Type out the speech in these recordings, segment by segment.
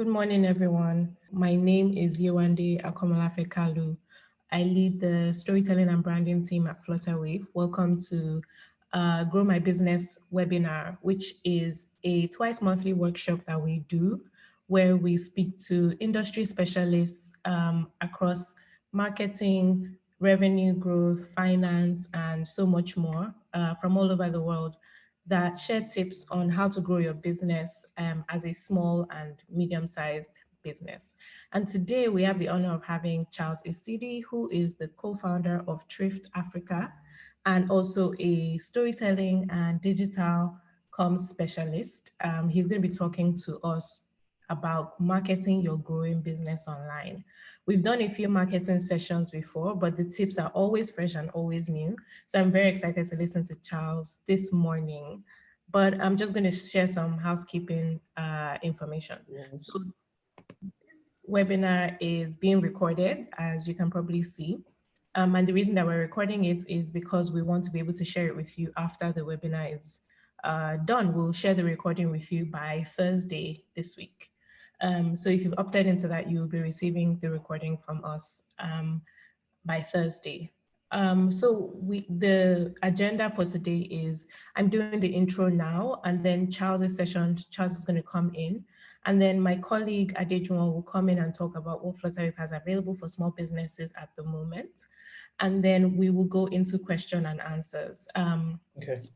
Good morning, everyone. My name is Yewande Akomolafe Kalu. I lead the storytelling and branding team at Flutterwave. Welcome to Grow My Business webinar, which is a twice monthly workshop that we do where we speak to industry specialists across marketing, revenue growth, finance, and so much more from all over the world that share tips on how to grow your business as a small and medium-sized business. And today we have the honor of having Charles Isidi, who is the co-founder of Triift Africa and also a storytelling and digital comms specialist. He's going to be talking to us about marketing your growing business online. We've done a few marketing sessions before, but the tips are always fresh and always new. So I'm very excited to listen to Charles this morning, but I'm just going to share some housekeeping information. So this webinar is being recorded, as you can probably see. And the reason that we're recording it is because we want to be able to share it with you after the webinar is done. We'll share the recording with you by Thursday this week. So if you've opted into that, you'll be receiving the recording from us by Thursday. So the agenda for today is I'm doing the intro now, and then Charles is going to come in. And then my colleague Adejun will come in and talk about what Flutterwave has available for small businesses at the moment. And then we will go into question and answers. Okay.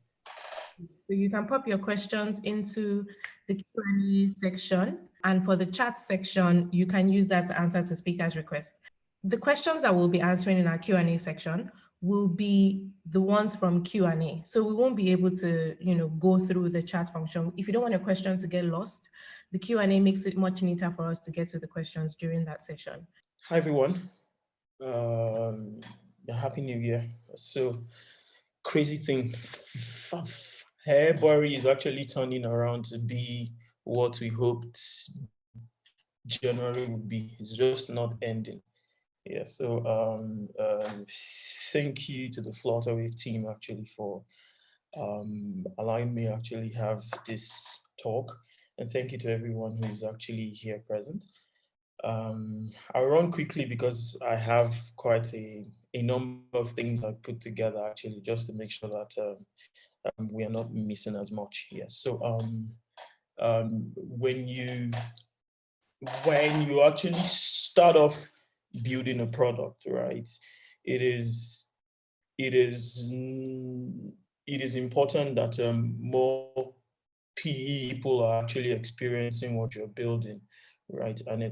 So you can pop your questions into the Q&A section. And for the chat section, you can use that to answer to speakers' requests. The questions that we'll be answering in our Q&A section will be the ones from Q&A. So we won't be able to, go through the chat function. If you don't want a question to get lost, the Q&A makes it much neater for us to get to the questions during that session. Hi, everyone. Happy New Year. So crazy thing. February is actually turning around to be what we hoped January would be. It's just not ending. Yeah, so thank you to the Flutterwave team actually for allowing me actually have this talk, and thank you to everyone who is actually here present. I'll run quickly because I have quite a number of things I put together actually just to make sure that we are not missing as much here. So when you actually start off building a product, right, it is important that more people are actually experiencing what you're building, right? And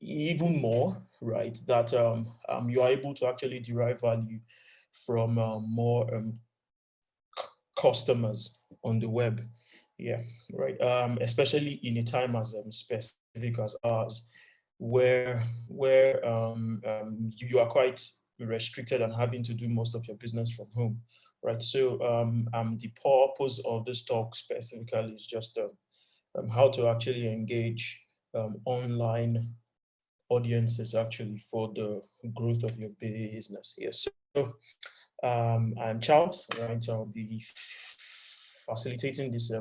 even more, right, that you are able to actually derive value from more customers on the web. Yeah, right. Especially in a time as specific as ours, where you are quite restricted and having to do most of your business from home, right? So the purpose of this talk specifically is just how to actually engage online audiences actually for the growth of your business. Yes. So I'm Charles, right? I'll be facilitating this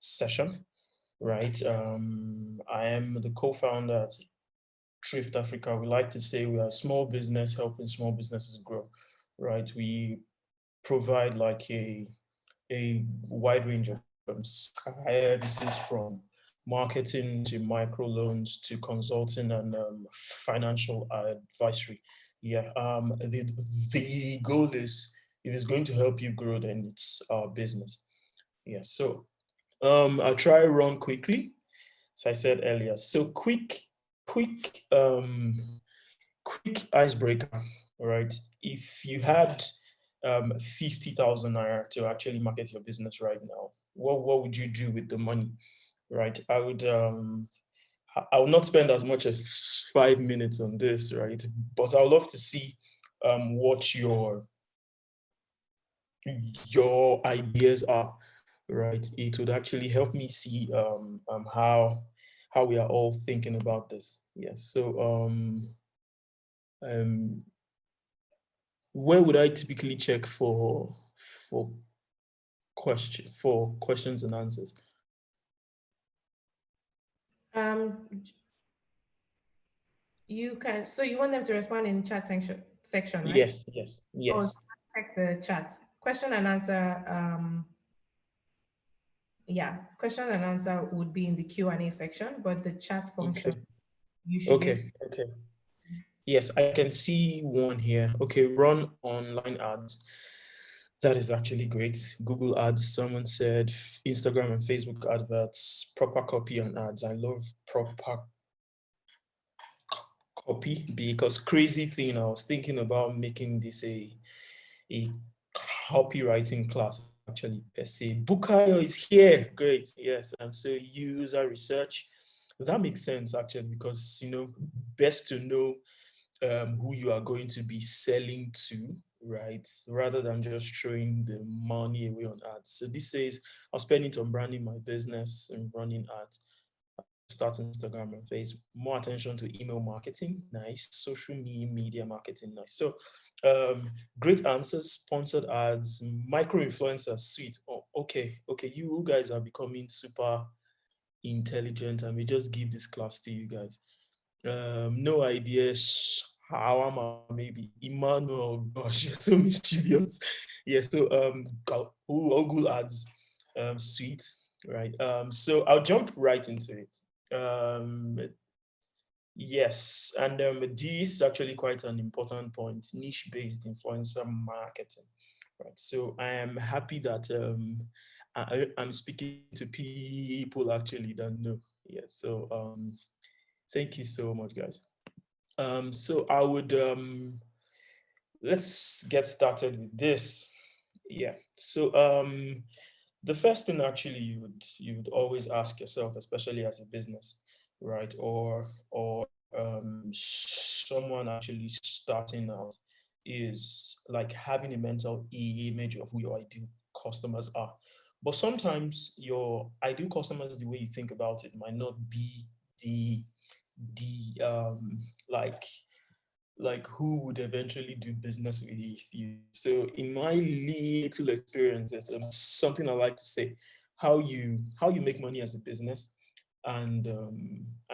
session, right? I am the co-founder at Triift Africa. We like to say we are a small business helping small businesses grow, right? We provide like a wide range of services from marketing to microloans to consulting and financial advisory. Yeah, the goal is if it's going to help you grow, then it's our business. Yeah, so I'll try run quickly, as I said earlier. So quick icebreaker, all right? If you had 50,000 naira to actually market your business right now, what would you do with the money, right? I would not spend as much as 5 minutes on this, right? But I would love to see what your ideas are, right? It would actually help me see how we are all thinking about this. Yes. So where would I typically check for questions and answers? Um, you can. So you want them to respond in chat section, right? Yes, yes, Oh, yes. check the chat. Question and answer. Yeah, question and answer would be in the Q&A section, but the chat function Okay, you should be able. okay, okay. Yes, I can see one here. Okay, run online ads. That is actually great. Google ads, someone said Instagram and Facebook adverts, proper copy and ads. I love proper copy because crazy thing, I was thinking about making this a copywriting class actually per se. Bukayo is here. Great. Yes. So user research. That makes sense actually because best to know who you are going to be selling to, right? Rather than just throwing the money away on ads. So this says I'll spend it on branding my business and running ads. Start Instagram and Facebook. More attention to email marketing, nice. Social media marketing, nice. So, great answers. Sponsored ads, micro influencers, sweet. Oh, okay, okay. You guys are becoming super intelligent, and we just give this class to you guys. No idea. How maybe Emmanuel. Gosh, you're so mischievous. Yeah. So Google ads, sweet, right? So I'll jump right into it. Um, yes, and this is actually quite an important point: niche-based influencer marketing, right? So I am happy that I'm speaking to people actually that know. Yeah. So thank you so much, guys. So I would let's get started with this. Yeah. So the first thing actually you would always ask yourself, especially as a business, right? Or someone actually starting out is like having a mental image of who your ideal customers are. But sometimes your ideal customers, the way you think about it, might not be the the like who would eventually do business with you. So in my little experiences, something I like to say, how you make money as a business and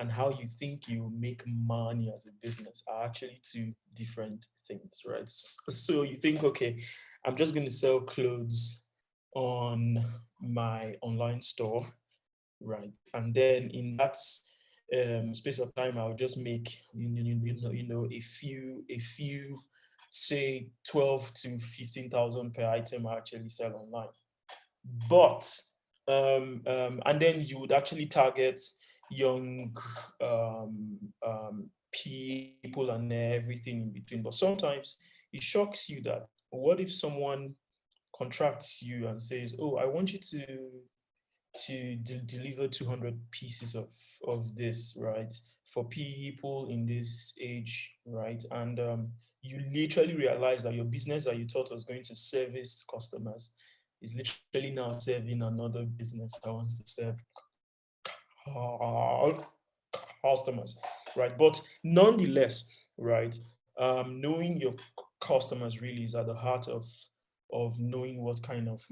how you think you make money as a business are actually two different things, right? So you think, okay, I'm just going to sell clothes on my online store, right? And then in that space of time, I'll just make a few, say 12 to 15,000 per item I actually sell online. But and then you would actually target young people and everything in between. But sometimes it shocks you that what if someone contracts you and says, "Oh, I want you to deliver 200 pieces of this, right, for people in this age, right?" And you literally realize that your business that you thought was going to service customers is literally now serving another business that wants to serve uh, customers, right? But nonetheless, right, knowing your customers really is at the heart of knowing what kind of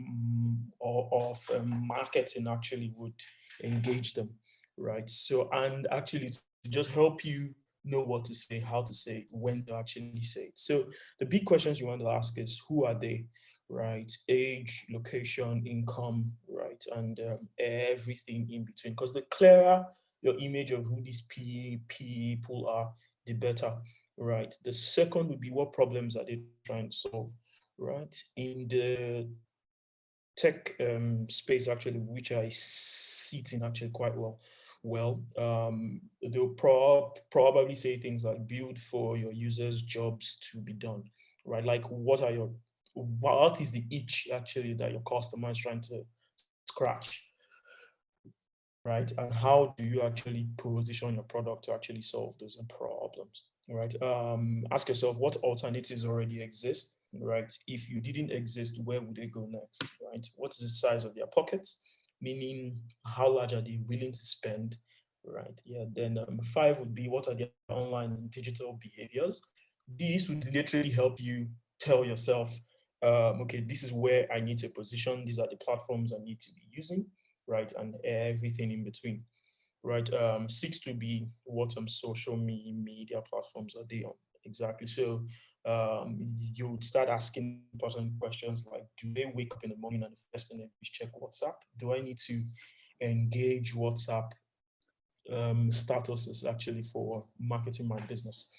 marketing actually would engage them, right? So and actually to just help you know what to say, how to say it, when to actually say it. So the big questions you want to ask is who are they, right? Age, location, income, right? And everything in between. Because the clearer your image of who these people are, the better, right? The second would be what problems are they trying to solve, right? In the tech space, actually, which I sit in actually quite they'll probably say things like build for your users jobs to be done, right? Like what is the itch actually that your customer is trying to scratch, right? And how do you actually position your product to actually solve those problems, right? Ask yourself what alternatives already exist, right? If you didn't exist, where would they go next, right? What is the size of their pockets? Meaning, how large are they willing to spend, right? Yeah. Then five would be what are their online and digital behaviors? These would literally help you tell yourself, okay, this is where I need to position. These are the platforms I need to be using, right? And everything in between. right? Six to be what social media platforms are they on exactly. So you would start asking person questions like, do they wake up in the morning and the first thing they do is check WhatsApp? Do I need to engage WhatsApp statuses actually for marketing my business?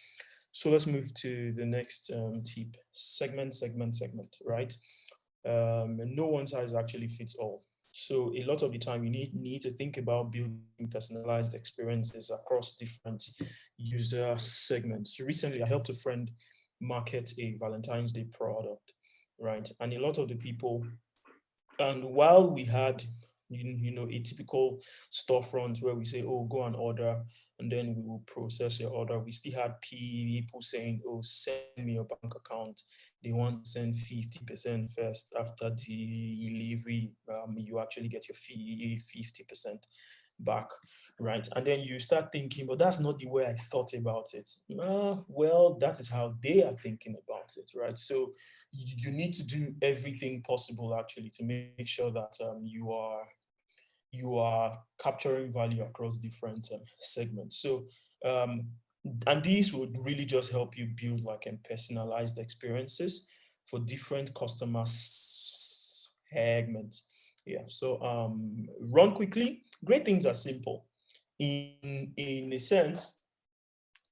So let's move to the next tip: segment, right? No one size actually fits all. So a lot of the time you need to think about building personalized experiences across different user segments. Recently, I helped a friend market a Valentine's Day product, right? And a lot of the people, and while we had, a typical storefront where we say, oh, go and order, and then we will process your order, we still had people saying, oh, send me your bank account. They want to send 50% first. After delivery, you actually get your fee 50% back, right? And then you start thinking, but that's not the way I thought about it. Well, that is how they are thinking about it, right? So you need to do everything possible actually to make sure that you are capturing value across different segments. So um, and these would really just help you build like personalized experiences for different customer segments. Yeah. So run quickly. Great things are simple. In a sense,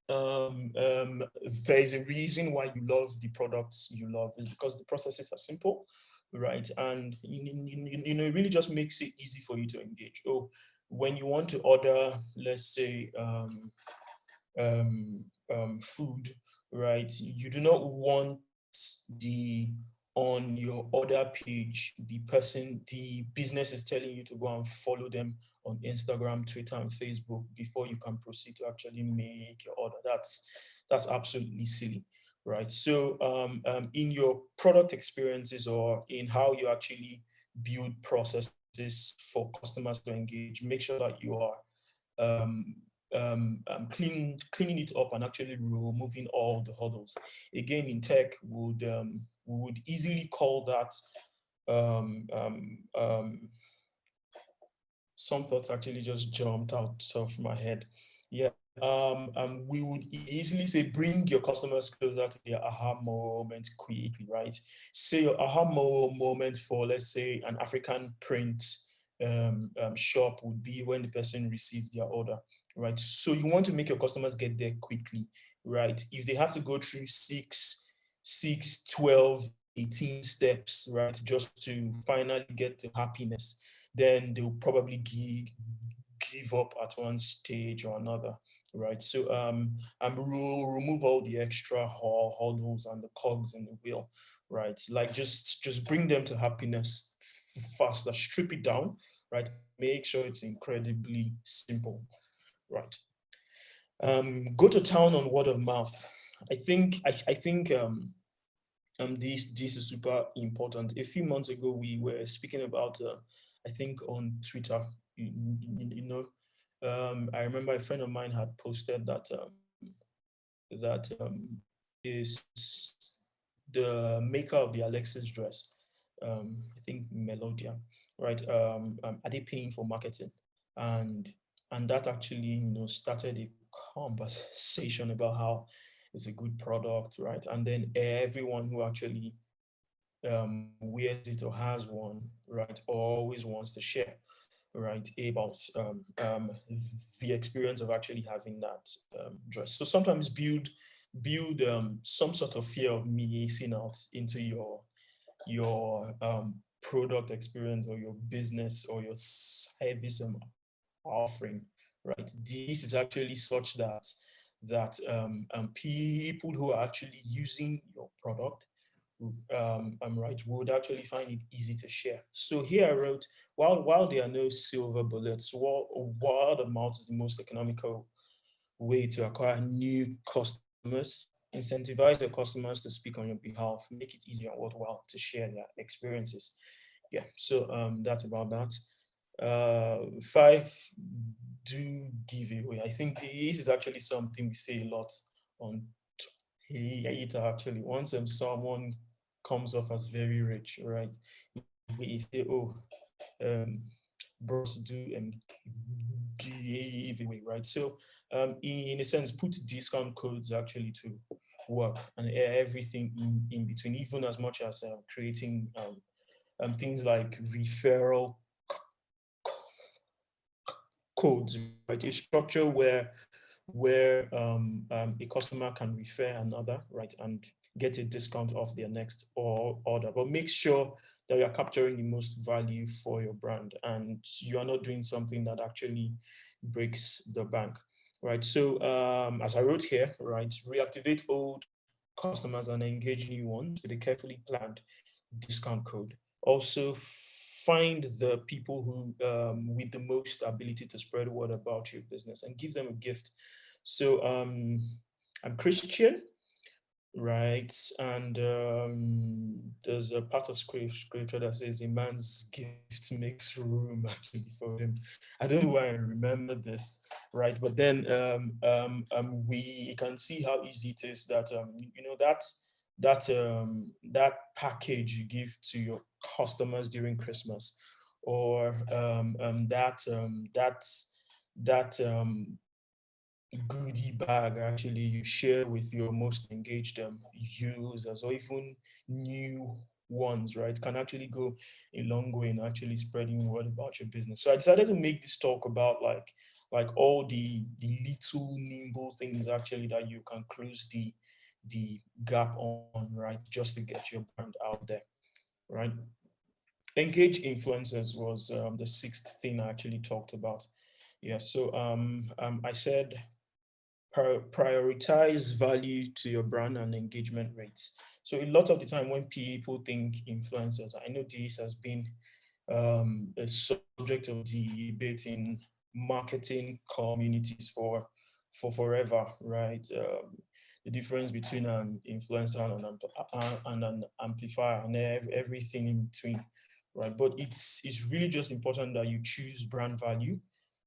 there is a reason why you love the products you love is because the processes are simple, right? And it really just makes it easy for you to engage. Oh, when you want to order, let's say, food, right? You do not want the on your order page, the business is telling you to go and follow them on Instagram, Twitter, and Facebook before you can proceed to actually make your order. That's absolutely silly, right? So, in your product experiences or in how you actually build processes for customers to engage, make sure that you are um, cleaning it up and actually removing all the hurdles. Again, in tech, we would easily call that um, um, um, some thoughts actually just jumped out of my head. Yeah, we would easily say bring your customers closer to their aha moment quickly, right? Say your aha moment for, let's say, an African print shop would be when the person receives their order, right? So you want to make your customers get there quickly, right? If they have to go through 18 steps, right, just to finally get to happiness, then they'll probably give up at one stage or another, right? So and we'll remove all the extra hurdles and the cogs in the wheel, right? Like just bring them to happiness faster, strip it down, right? Make sure it's incredibly simple, right? Go to town on word of mouth. I think this is super important. A few months ago, we were speaking about, I think on Twitter, you know, I remember a friend of mine had posted that is the maker of the Alexis dress, I think Melodia, right? Are they paying for marketing? And and that actually, started a conversation about how it's a good product, right? And then everyone who actually wears it or has one, right, always wants to share, right, about the experience of actually having that dress. So sometimes build some sort of fear of missing out into your product experience or your business or your service offering, right? This is actually such that people who are actually using your product, right, would actually find it easy to share. So here I wrote, while there are no silver bullets, word of mouth is the most economical way to acquire new customers. Incentivize your customers to speak on your behalf. Make it easy and worthwhile to share their experiences. Yeah, so that's about that. Five, do give away. I think this is actually something we say a lot on Twitter. Actually, once someone comes off as very rich, right? We say, oh, um, brands do and give away, right? So in a sense, put discount codes actually to work and everything in between, even as much as creating things like referral codes, right? A structure where a customer can refer another, right, and get a discount off their next order. But make sure that you are capturing the most value for your brand and you are not doing something that actually breaks the bank, right? So as I wrote here, right, reactivate old customers and engage new ones with a carefully planned discount code. Also, find the people who with the most ability to spread word about your business and give them a gift. So I'm Christian, right? And there's a part of scripture that says a man's gift makes room actually for him. I don't know why I remember this, right? But then we can see how easy it is that that package you give to your customers during Christmas, or that goodie bag actually you share with your most engaged users, or even new ones, right, can actually go a long way in actually spreading word about your business. So I decided to make this talk about like all the little nimble things actually that you can close the gap on, right, just to get your brand out there, right? Engage influencers was the sixth thing I actually talked about. Yeah, so I said prioritize value to your brand and engagement rates. So a lot of the time when people think influencers, I know this has been a subject of debate in marketing communities for forever, right? The difference between an influencer and an amplifier and everything in between, right? But it's really just important that you choose brand value,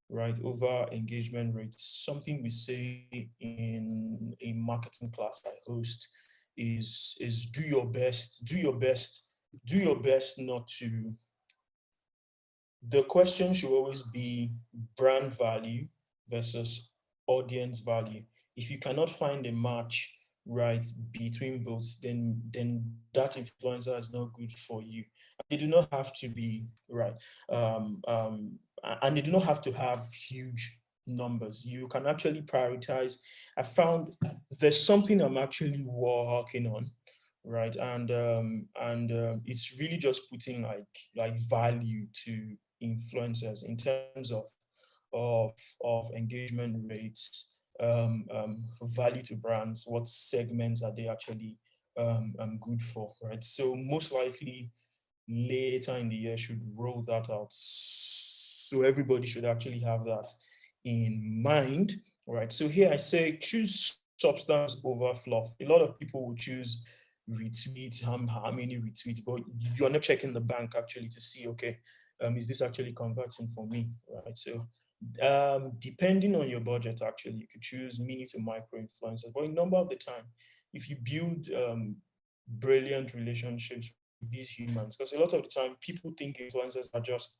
right, over engagement rates. Something we say in a marketing class I host is do your best not to. The question should always be brand value versus audience value. If you cannot find a match, right, between both, then that influencer is not good for you. They do not have to be right, and they do not have to have huge numbers. You can actually prioritize. I found there's something I'm actually working on, right, and it's really just putting like value to influencers in terms of of engagement rates, value to brands, what segments are they actually good for, right? So most likely later in the year should roll that out. So everybody should actually have that in mind, right? So here I say choose substance over fluff. A lot of people will choose retweets, how many retweets, but you're not checking the bank actually to see, okay, is this actually converting for me, right? So depending on your budget, actually, you could choose mini to micro influencers. But a number of the time, if you build brilliant relationships with these humans, because a lot of the time people think influencers are just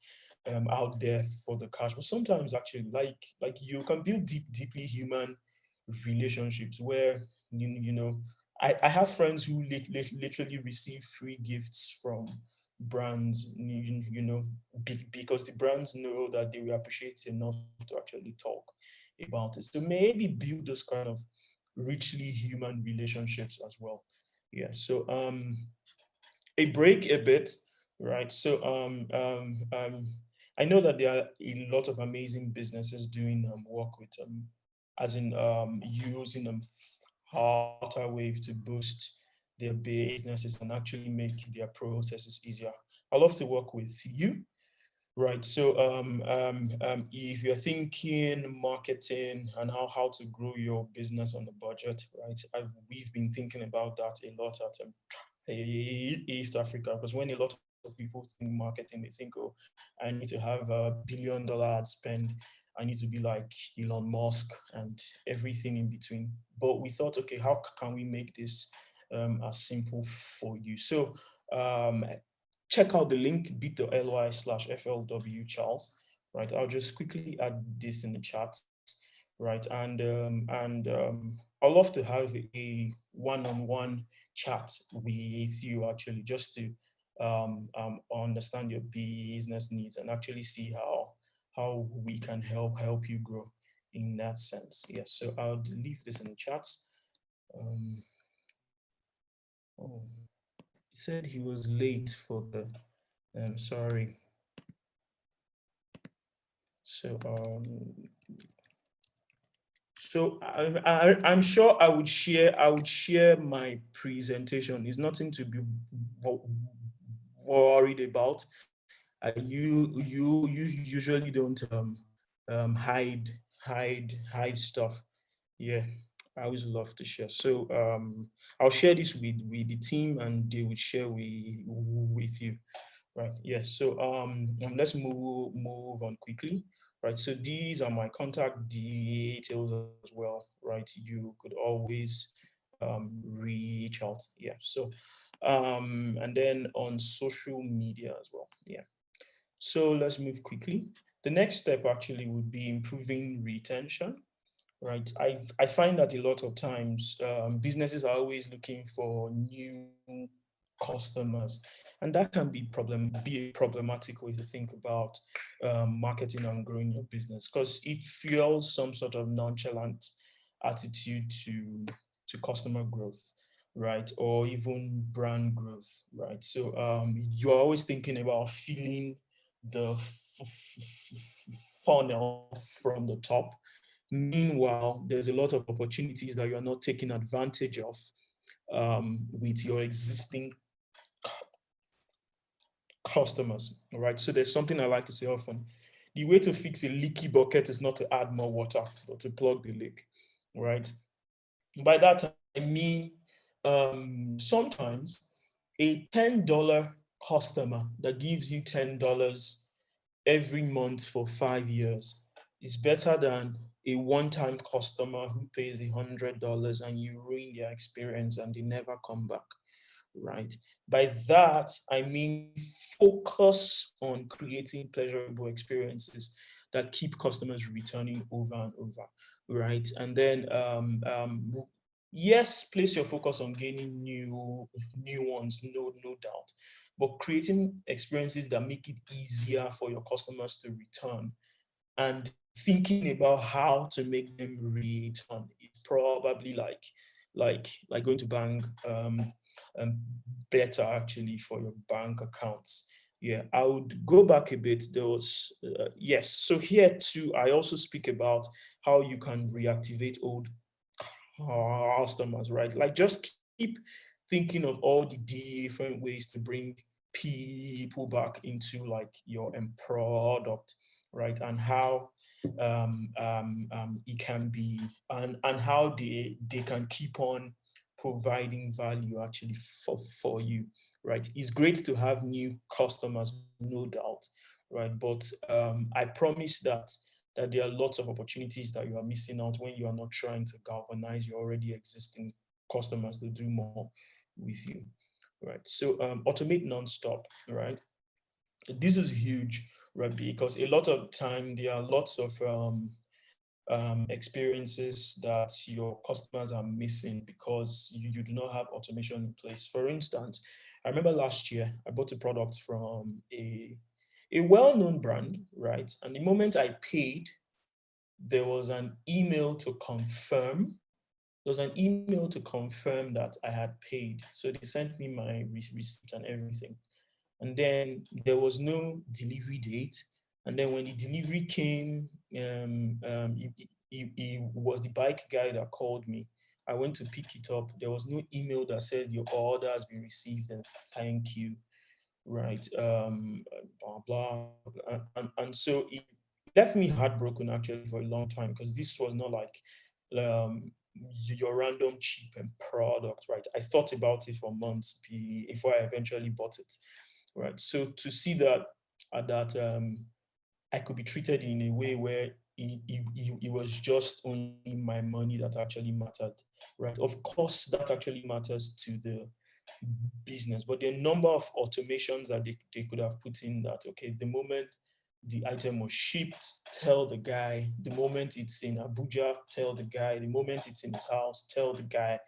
out there for the cash, but sometimes actually, like you can build deeply human relationships where you know. I have friends who literally receive free gifts from brands, because the brands know that they will appreciate enough to actually talk about it. So maybe build those kind of richly human relationships as well. Yeah. So a break a bit, right? So I know that there are a lot of amazing businesses doing work with as in using Flutterwave to boost their businesses and actually make their processes easier. I love to work with you. Right. So if you're thinking marketing and how to grow your business on the budget, right? We've been thinking about that a lot at Triift Africa, because when a lot of people think marketing, they think, oh, I need to have $1 billion ad spend. I need to be like Elon Musk and everything in between. But we thought, okay, how can we make this as simple for you? So check out the link bit.ly/FLW Charles. right? I'll just quickly add this in the chat, right? I'd love to have a one-on-one chat with you actually, just to understand your business needs and actually see how we can help you grow in that sense. Yeah, so I'll leave this in the chat. Um, oh, he said he was late for the. Sorry. So I'm sure I would share my presentation. It's nothing to be worried about. You usually don't hide stuff. Yeah, I always love to share. So I'll share this with the team, and they will share with you. Right. Yeah. So let's move on quickly. Right. So these are my contact details as well. Right. You could always reach out. Yeah. So and then on social media as well. Yeah. So let's move quickly. The next step actually would be improving retention. Right. I find that a lot of times businesses are always looking for new customers, and that can be a problematic way to think about marketing and growing your business, because it fuels some sort of nonchalant attitude to customer growth, right, or even brand growth, right. So you're always thinking about filling the funnel from the top. Meanwhile, there's a lot of opportunities that you're not taking advantage of with your existing customers. All right. So there's something I like to say often. The way to fix a leaky bucket is not to add more water, but to plug the leak. All right. By that I mean sometimes a $10 customer that gives you $10 every month for 5 years is better than a one-time customer who pays $100 and you ruin their experience and they never come back, right? By that, I mean focus on creating pleasurable experiences that keep customers returning over and over, right? And then, yes, place your focus on gaining new ones, no doubt, but creating experiences that make it easier for your customers to return and thinking about how to make them return is probably like going to bank um, better actually for your bank accounts. Yeah, I would go back a bit. There was yes. So here too, I also speak about how you can reactivate old customers, right? Like just keep thinking of all the different ways to bring people back into like your end product, right? And how it can be and how they can keep on providing value actually for you, right? It's great to have new customers, no doubt, right? But I promise that there are lots of opportunities that you are missing out when you are not trying to galvanize your already existing customers to do more with you, right? So automate nonstop, right? This is huge, right? Because a lot of time there are lots of experiences that your customers are missing because you do not have automation in place. For instance, I remember last year I bought a product from a well-known brand, right? And the moment I paid, there was an email to confirm. There was an email to confirm that I had paid. So they sent me my receipt and everything. And then there was no delivery date. And then when the delivery came, he was the bike guy that called me. I went to pick it up. There was no email that said your order has been received and thank you, right? Blah blah. And so it left me heartbroken actually for a long time because this was not like um, your random cheap and product, right? I thought about it for months before I eventually bought it, right? So to see that I could be treated in a way where it was just only my money that actually mattered, right? Of course, that actually matters to the business, but the number of automations that they could have put in that, okay, the moment the item was shipped, tell the guy. The moment it's in Abuja, tell the guy. The moment it's in his house, tell the guy.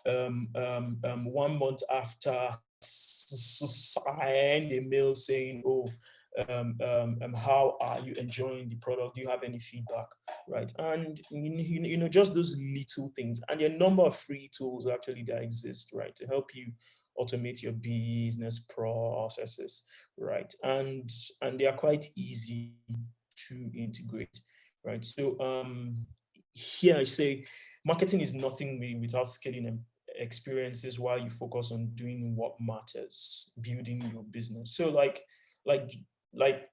1 month after, send a mail saying, oh, how are you enjoying the product? Do you have any feedback? Right. And just those little things. And a number of free tools actually that exist, right, to help you automate your business processes, right? And they are quite easy to integrate, right? So here I say marketing is nothing without scaling and experiences while you focus on doing what matters, building your business. So like like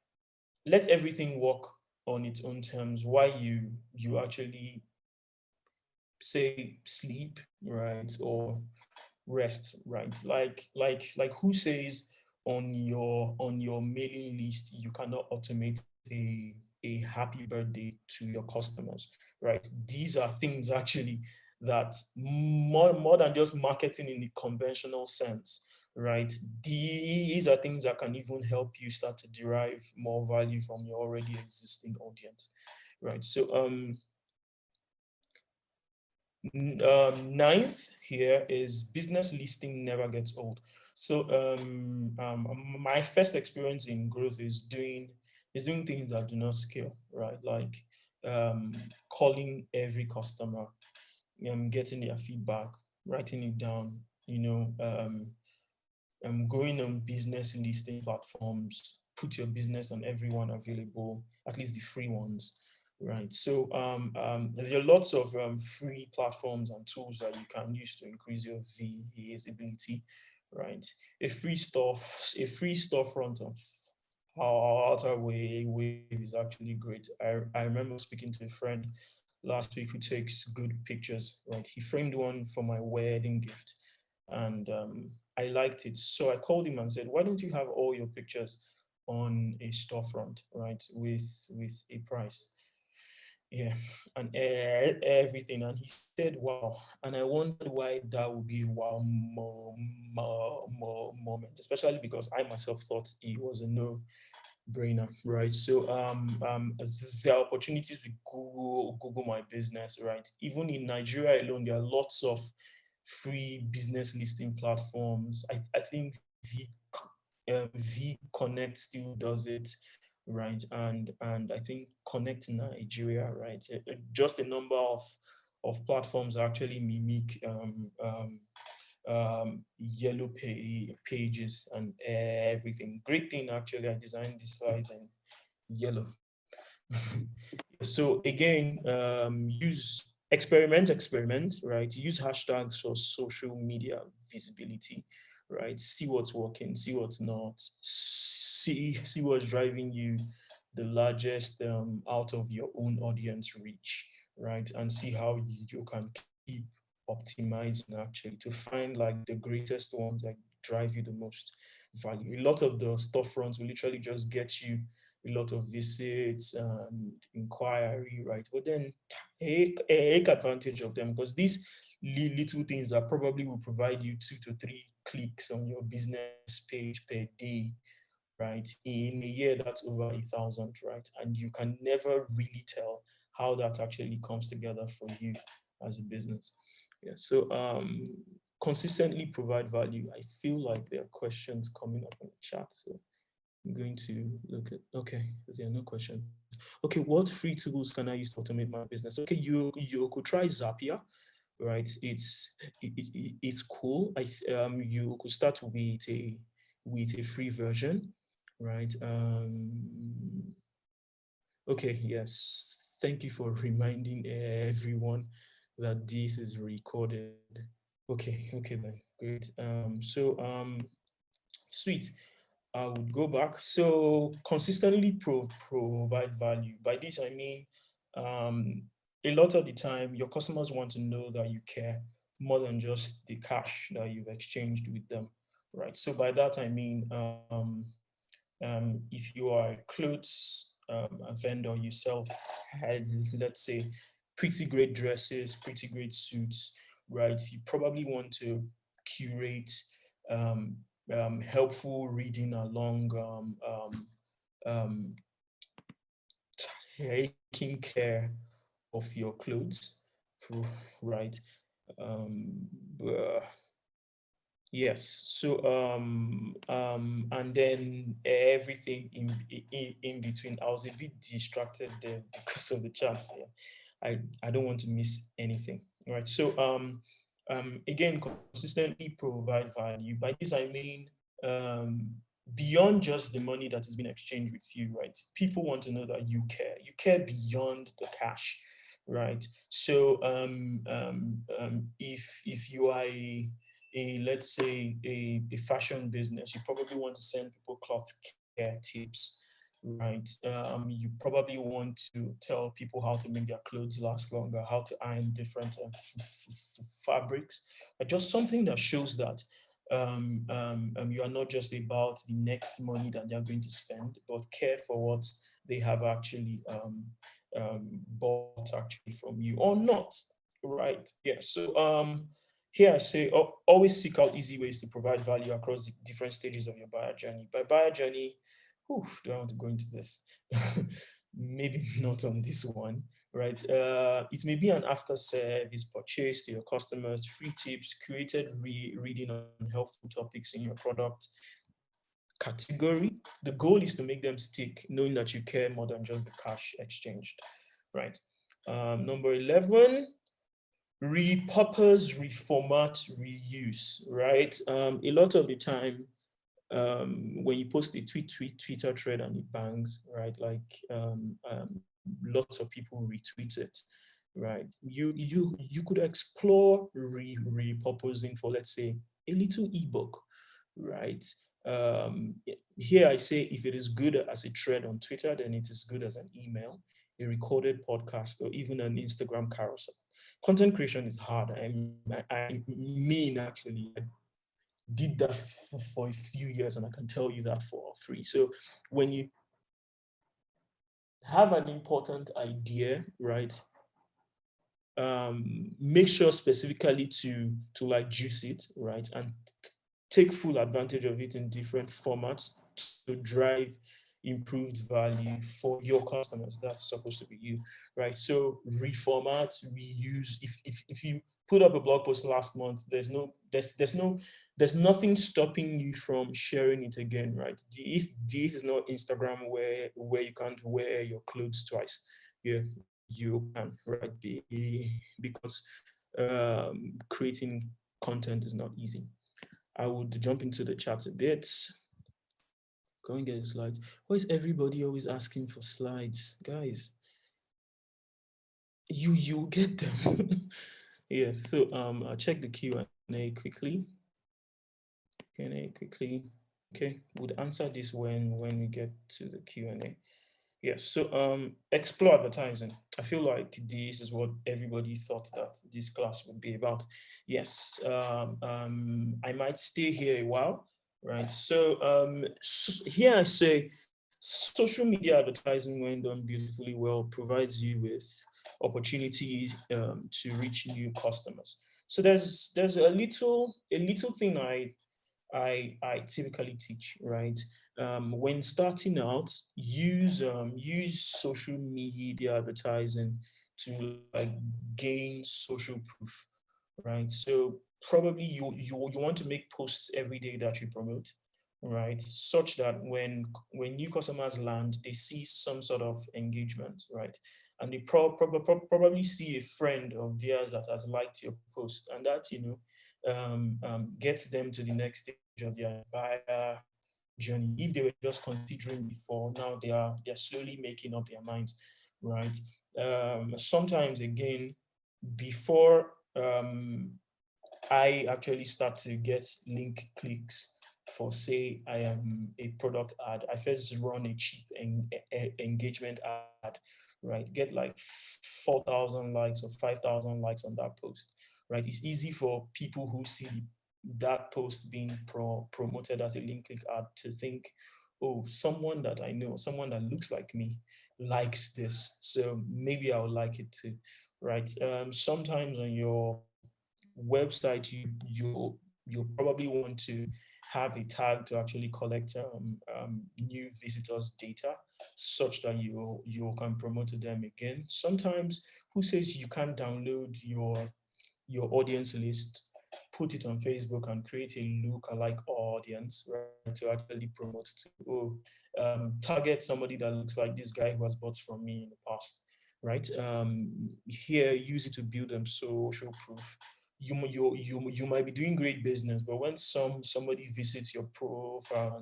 let everything work on its own terms while you actually say sleep, right, or rest, right? Like who says on your mailing list you cannot automate a happy birthday to your customers, right? These are things actually that more than just marketing in the conventional sense, right? These are things that can even help you start to derive more value from your already existing audience, right? So ninth here is business listing never gets old. So my first experience in growth is doing things that do not scale, right? Like calling every customer, getting their feedback, writing it down, going on business listing platforms, put your business on everyone available, at least the free ones, right? So there are lots of free platforms and tools that you can use to increase your visibility, right? A free storefront of Flutterwave is actually great. I remember speaking to a friend last week who takes good pictures, right? He framed one for my wedding gift, and I liked it. So I called him and said, "Why don't you have all your pictures on a storefront, right, with a price?" Yeah, and everything. And he said, "Wow." And I wondered why that would be a wow moment, especially because I myself thought it was a no brainer, right? So there are opportunities with Google My Business, right? Even in Nigeria alone, there are lots of free business listing platforms. I think V Connect still does it, right? And I think Connect Nigeria, right? Just a number of platforms actually mimic yellow pages and everything. Great thing actually, I designed the slides in yellow. So again, use experiment, right? Use hashtags for social media visibility, right? See what's working, see what's not, see what's driving you the largest out of your own audience reach, right? And see how you can keep optimizing actually to find like the greatest ones that drive you the most value. A lot of the storefronts will literally just get you a lot of visits and inquiry, right? But then take advantage of them, because these little things that probably will provide you 2 to 3 clicks on your business page per day, right? In a year, that's over 1,000, right? And you can never really tell how that actually comes together for you as a business. Yeah. So consistently provide value. I feel like there are questions coming up in the chat. So I'm going to look at, okay, there are no questions. Okay, what free tools can I use to automate my business? Okay, you could try Zapier, right? It's cool. You could start with a free version, right? Okay, yes. Thank you for reminding everyone that this is recorded. Okay, then, great. Sweet. I would go back. So consistently provide value. By this I mean, um, a lot of the time your customers want to know that you care more than just the cash that you've exchanged with them, right? So by that I mean, if you are a clothes a vendor, you sell, let's say, pretty great dresses, pretty great suits, right? You probably want to curate helpful reading along um, taking care of your clothes, right? Um, uh, yes. So and then everything in between. I was a bit distracted there because of the chats. Yeah. I don't want to miss anything. All right. So again, consistently provide value. By this I mean um beyond just the money that is being exchanged with you, right? People want to know that you care. You care beyond the cash, right? So if you are let's say a fashion business, you probably want to send people cloth care tips, right? You probably want to tell people how to make their clothes last longer, how to iron different fabrics, just something that shows that you are not just about the next money that they are going to spend, but care for what they have actually bought actually from you or not, right? Yeah. So here I say always seek out easy ways to provide value across the different stages of your buyer journey. By buyer journey, whew, do I want to go into this? Maybe not on this one, right? It may be an after service purchase to your customers, free tips, created reading on helpful topics in your product category. The goal is to make them stick, knowing that you care more than just the cash exchanged, right? Number 11, repurpose, reformat, reuse, right? A lot of the time, when you post a Twitter thread and it bangs, right? Like lots of people retweet it, right? You could explore repurposing for, let's say, a little ebook, right? Here I say if it is good as a thread on Twitter, then it is good as an email, a recorded podcast, or even an Instagram carousel. Content creation is hard. I mean, actually, I did that for a few years, and I can tell you that for free. So when you have an important idea, right, make sure specifically to like juice it, right, and take full advantage of it in different formats to drive improved value for your customers. That's supposed to be you, right? So reformat, reuse. If you put up a blog post last month, there's nothing stopping you from sharing it again, right? This is not Instagram where you can't wear your clothes twice. Yeah, you can, right? Because creating content is not easy. I would jump into the chat a bit. Go and get the slides. Why is everybody always asking for slides? Guys, you get them. Yes, so I'll check the Q&A quickly. Q&A quickly. Okay, we'll answer this when we get to the Q&A. Yes, so explore advertising. I feel like this is what everybody thought that this class would be about. Yes, I might stay here a while, right? So, here I say social media advertising, when done beautifully well, provides you with opportunity to reach new customers. So there's a little thing I typically teach, right? When starting out, use social media advertising to like gain social proof, right? So probably you want to make posts every day that you promote, right? Such that when new customers land, they see some sort of engagement, right? And they probably see a friend of theirs that has liked your post, and that gets them to the next stage of their buyer journey. If they were just considering before, now they're slowly making up their minds, right? Sometimes again, before I actually start to get link clicks for, say, I am a product ad, I first run a cheap engagement ad, right? Get like 4,000 likes or 5,000 likes on that post, right? It's easy for people who see that post being promoted as a link click ad to think, oh, someone that I know, someone that looks like me likes this, so maybe I'll like it too, right? Sometimes on your website, you probably want to have a tag to actually collect new visitors data, such that you can promote to them again. Sometimes, who says you can't download your audience list, put it on Facebook, and create a look-alike audience, right, to actually promote to, target somebody that looks like this guy who has bought from me in the past, right? Here, use it to build them social proof. You might be doing great business, but when somebody visits your profile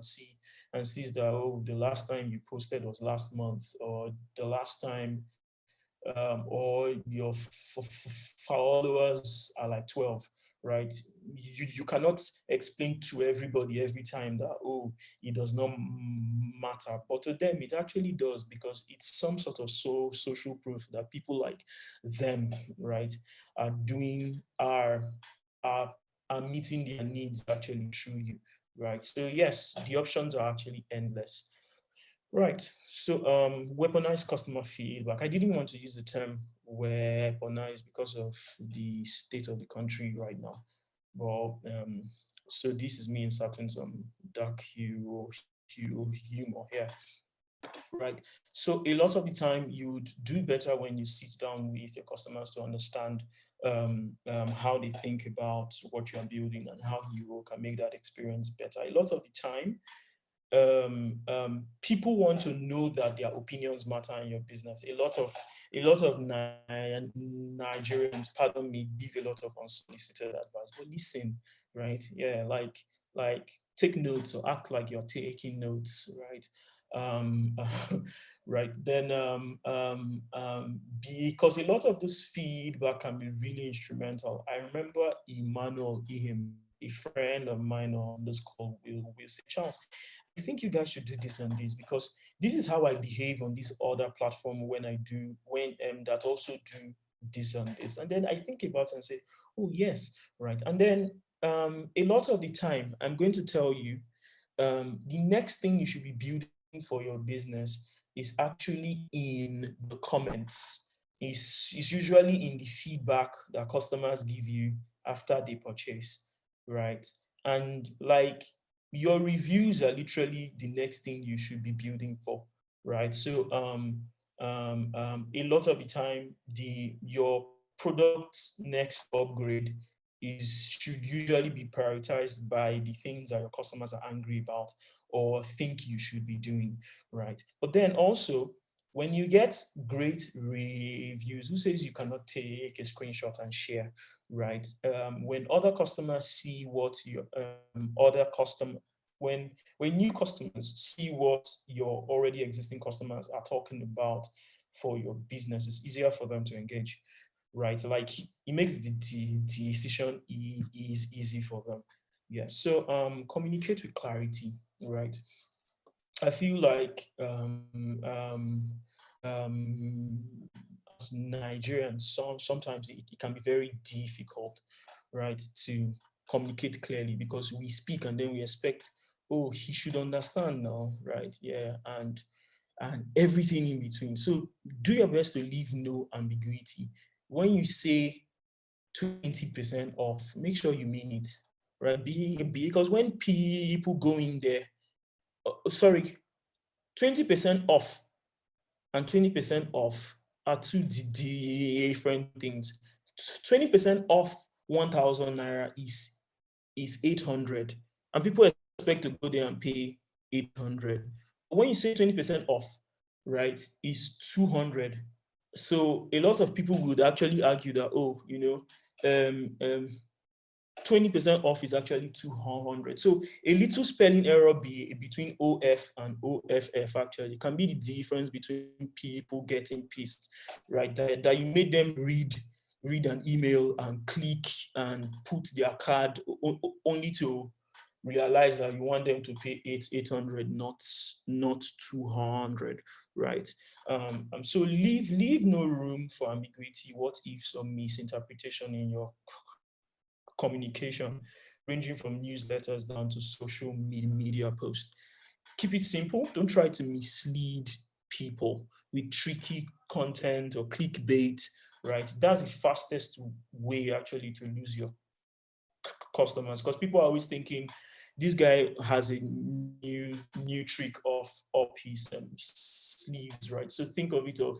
and sees that, oh, the last time you posted was last month, or the last time, or your followers are like 12, right? You cannot explain to everybody every time that, oh, it does not matter, but to them it actually does, because it's some sort of social proof that people like them, right, are doing are are meeting their needs actually through you, right? So yes, the options are actually endless. Right. So, weaponized customer feedback. I didn't want to use the term weaponized because of the state of the country right now. But so this is me inserting some dark humor here. Right. So a lot of the time you would do better when you sit down with your customers to understand how they think about what you are building and how you can make that experience better. A lot of the time, people want to know that their opinions matter in your business. A lot of Nigerians, pardon me, give a lot of unsolicited advice. But listen, right? Yeah, like take notes or act like you're taking notes, right? Um, right. Then because a lot of this feedback can be really instrumental. I remember Emmanuel Ihim, a friend of mine on this call, will say, Charles, I think you guys should do this and this, because this is how I behave on this other platform when that also do this and this. And then I think about it and say, oh yes, right. And then a lot of the time, I'm going to tell you, the next thing you should be building for your business is actually in the comments. Is usually in the feedback that customers give you after they purchase, right? And like, your reviews are literally the next thing you should be building for, right? So a lot of the time, the your product's next upgrade is should usually be prioritized by the things that your customers are angry about or think you should be doing, right? But then also, when you get great reviews, who says you cannot take a screenshot and share, right? When other customers see what your other customer when new customers see what your already existing customers are talking about for your business, it's easier for them to engage, right? Like, it makes the decision is easy for them. Yeah. So communicate with clarity, right? I feel like as Nigerians, sometimes it can be very difficult, right, to communicate clearly, because we speak and then we expect, oh, he should understand now, right? Yeah, and everything in between. So do your best to leave no ambiguity. When you say 20% off, make sure you mean it, right? Because when people go in there, sorry, 20% off and 20% off are two different things. 20% off 1,000 naira is 800, and people expect to go there and pay 800. But when you say 20% off, right, is 200. So a lot of people would actually argue that, oh, 20% off is actually 200. So a little spelling error between OF and OFF actually can be the difference between people getting pissed, right? That you made them read an email and click and put their card only to realize that you want them to pay 800, not 200, right? So leave no room for ambiguity, what ifs, or misinterpretation in your communication, ranging from newsletters down to social media posts. Keep it simple. Don't try to mislead people with tricky content or clickbait, right? That's the fastest way actually to lose your customers, because people are always thinking this guy has a new trick of up his sleeves, right? So think of it of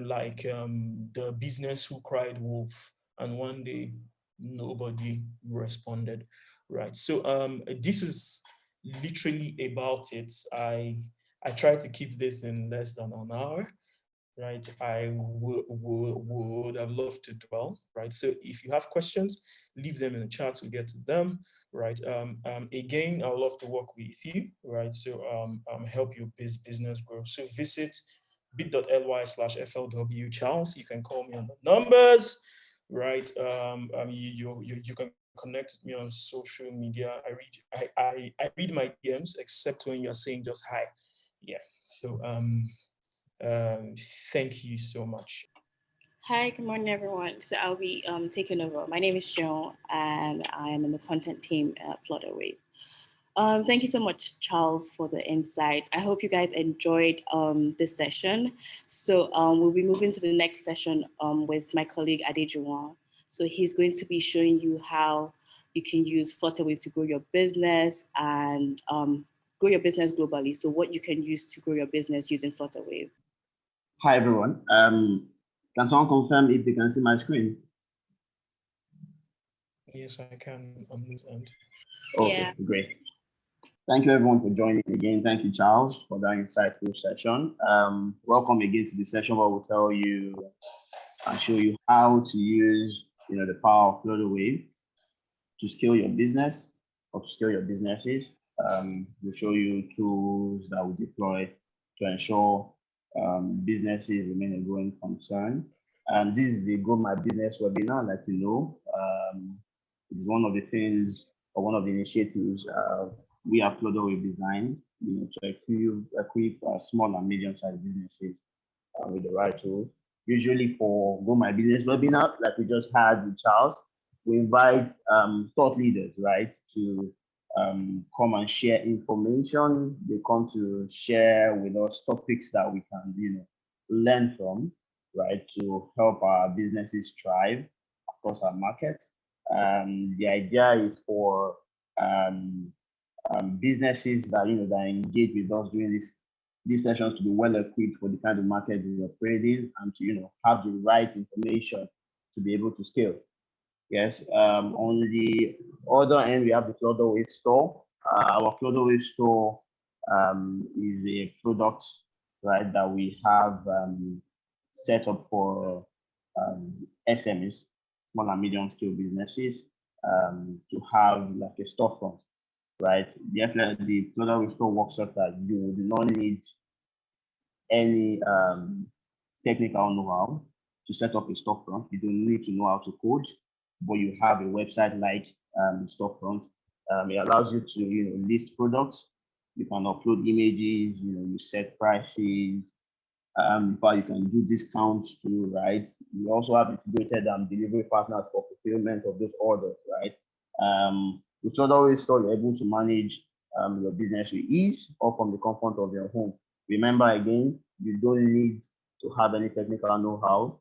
like the business who cried wolf, and one day nobody responded, right? So this is literally about it. I try to keep this in less than an hour, right? I would have loved to dwell, right? So if you have questions, leave them in the chat. We'll get to them, right? Again, I would love to work with you, right? So help your business grow. So visit bit.ly/FLW Charles. You can call me on the numbers, right? You can connect with me on social media. I read my DMs, except when you're saying just hi. Yeah. So thank you so much. Hi, good morning, everyone. So I'll be taking over. My name is Sean, and I am in the content team at Flutterwave. Thank you so much, Charles, for the insights. I hope you guys enjoyed this session. So we'll be moving to the next session with my colleague Adejuwon. So he's going to be showing you how you can use Flutterwave to grow your business and grow your business globally. So what you can use to grow your business using Flutterwave. Hi, everyone. Can someone confirm if they can see my screen? Yes, I can on this end. Okay, yeah. Great. Thank you, everyone, for joining again. Thank you, Charles, for that insightful session. Welcome again to the session where we'll tell you and show you how to use, the power of Flutterwave to scale your business or to scale your businesses. We'll show you tools that we deploy to ensure businesses remain a growing concern. And this is the Grow My Business webinar, like you know. It's one of the things or one of the initiatives we at Flutterwave designed, to equip small and medium-sized businesses with the right tools. Usually for Grow My Business webinar, like we just had with Charles, we invite thought leaders, right, to come and share information. They come to share with us topics that we can, learn from, right, to help our businesses thrive across our market. The idea is for businesses that that engage with us during these sessions to be well equipped for the kind of market they're operating and to have the right information to be able to scale. Yes. On the other end, we have the Flutterwave store. Our Flutterwave store is a product, right, that we have set up for SMEs, small and medium scale businesses, to have like a storefront, right? Definitely, the Flutterwave store works out that you would not need any technical know-how to set up a storefront. You don't need to know how to code, but you have a website like storefront. It allows you to list products. You can upload images. You set prices. But you can do discounts too, right? You also have integrated delivery partners for fulfillment of those orders, right? With Flutterwave store, you're able to manage your business with ease or from the comfort of your home. Remember again, you don't need to have any technical know-how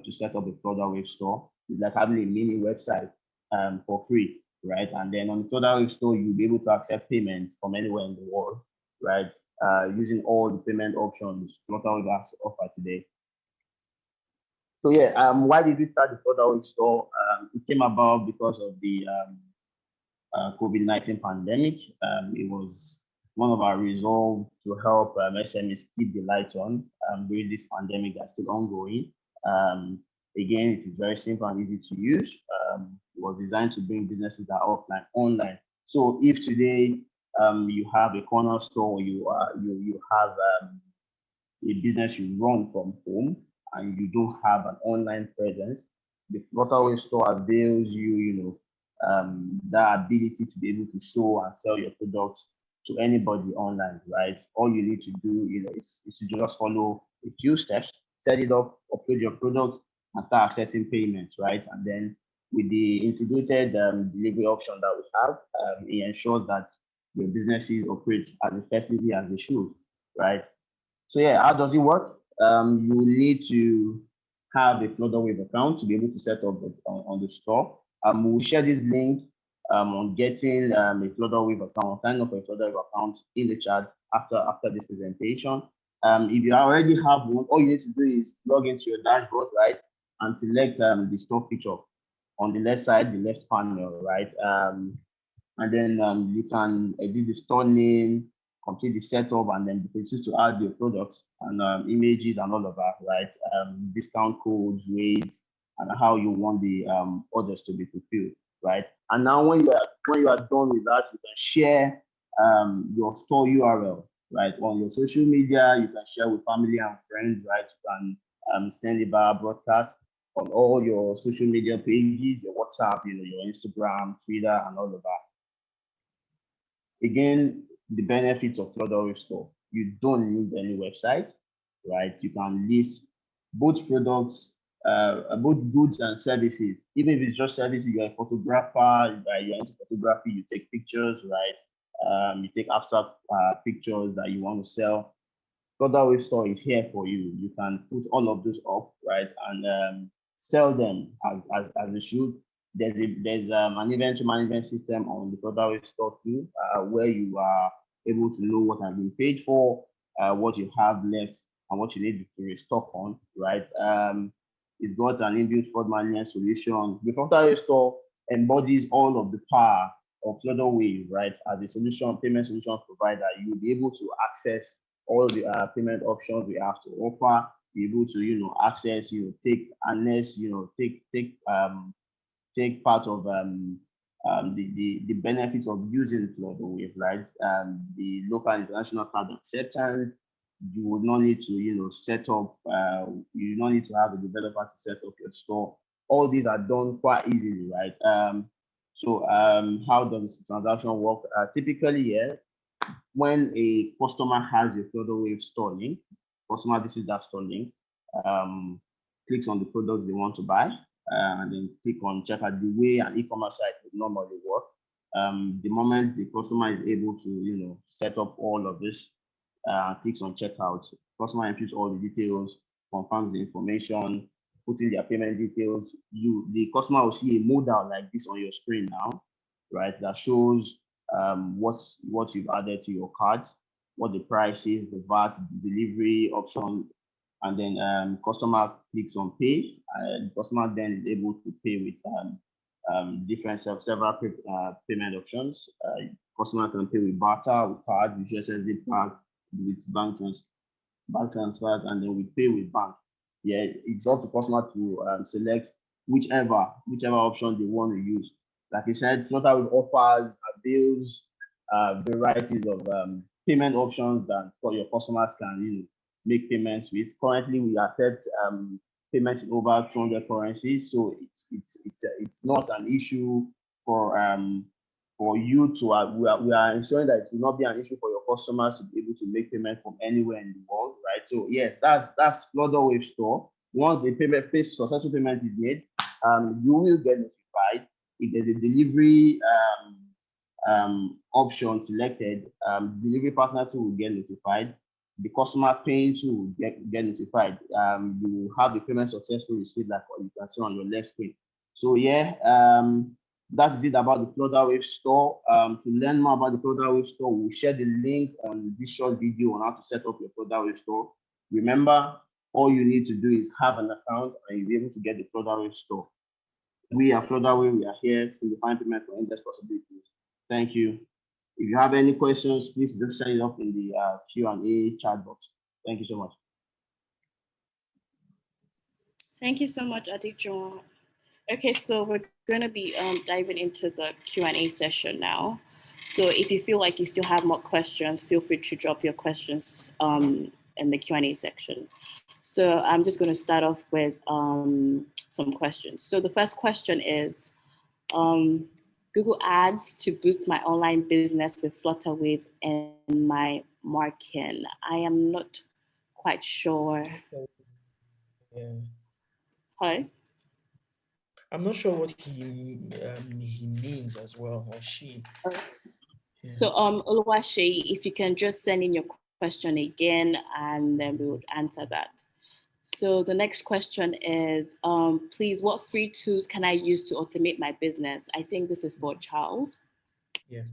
to set up a Flutterwave store. It's like having a mini website for free, right? And then on the Flutterwave store, you'll be able to accept payments from anywhere in the world, right? Using all the payment options Flutterwave has to offer today. So yeah, why did we start the Flutterwave store? It came about because of the COVID-19 pandemic. It was one of our resolve to help SMEs keep the lights on during this pandemic that's still ongoing. Again, it is very simple and easy to use. It was designed to bring businesses that are offline online. So if today you have a corner store, you have a business you run from home and you don't have an online presence, the Flutterwave store avails you, that ability to be able to show and sell your products to anybody online, right? All you need to do, is to just follow a few steps, set it up, upload your products, and start accepting payments, right? And then with the integrated delivery option that we have, it ensures that your businesses operate as effectively as they should, right? So yeah, how does it work? You need to have a Flutterwave account to be able to set up on the store. We'll share this link on getting a Flutterwave account, sign up for a Flutterwave account in the chat after this presentation. If you already have one, all you need to do is log into your dashboard, right, and select the store feature on the left side, the left panel, right? And then you can edit the store name, complete the setup, and then proceed to add your products and images and all of that, right? Discount codes, rates, and how you want the orders to be fulfilled, right? And now when you are done with that, you can share your store URL, right, on your social media. You can share with family and friends, right? You can send it via broadcast on all your social media pages, your WhatsApp, your Instagram, Twitter, and all of that. Again, the benefits of Flutterwave Store. You don't need any website, right? You can list both products, both goods and services. Even if it's just services, you're a photographer, you're into photography, you take pictures, right? You take abstract pictures that you want to sell. Flutterwave Store is here for you. You can put all of those up, right, and sell them as they should. There's an inventory management system on the Flutterwave Store too, where you are able to know what has been paid for, what you have left, and what you need to restock on, right? It's got an inbuilt fraud management solution. The Flutterwave Store embodies all of the power of Flutterwave, right? As a solution, payment solution provider, you'll be able to access all the payment options we have to offer, be able to, access, take harness, take part of the benefits of using Flutterwave, right? The local international card acceptance. You would not need to, set up. You don't need to have a developer to set up your store. All these are done quite easily, right? So how does the transaction work? Typically, yeah, when a customer has a Flutterwave store link, customer visits that store link, clicks on the product they want to buy, and then click on checkout, the way an e-commerce site would normally work. The moment the customer is able to, set up all of this, clicks on checkout, customer inputs all the details, confirms the information, puts in their payment details. The customer will see a modal like this on your screen now, right? That shows what you've added to your cart, what the price is, the VAT, the delivery option, and then customer clicks on pay. The customer then is able to pay with several payment options. Customer can pay with barter, with card, with USSD card, with bank transfers, and then we pay with bank. Yeah, it's up to customer to select whichever option they want to use. Like I said, Flutterwave offers, avails varieties of payment options that your customers can make payments with. Currently, we accept payments in over 200 currencies, so it's not an issue for you to. We are ensuring that it will not be an issue for your customers to be able to make payment from anywhere in the world, right? So yes, that's Flutterwave Store. Once the successful payment is made, you will get notified. If there's a delivery option selected, delivery partner too will get notified. The customer paying too will get notified. You will have the payment successfully received, like what you can see on your left screen. So yeah, that's it about the Flutterwave Store. To learn more about the Flutterwave Store, we'll share the link on this short video on how to set up your Flutterwave Store. Remember, all you need to do is have an account and you'll be able to get the Flutterwave Store. We are Flutterwave. We are here simplifying payment for endless possibilities. Thank you. If you have any questions, please just send it up in the Q&A chat box. Thank you so much. Thank you so much, Adichon. Okay, so we're going to be diving into the Q&A session now. So if you feel like you still have more questions, feel free to drop your questions in the Q&A section. So I'm just going to start off with some questions. So the first question is, Google Ads to boost my online business with Flutterwave and my marketing. I am not quite sure. Yeah. Hi. I'm not sure what he means as well, or she. Yeah. So Oluwaseyi, if you can just send in your question again, and then we would answer that. So the next question is, please, what free tools can I use to automate my business? I think this is for Charles. Yeah.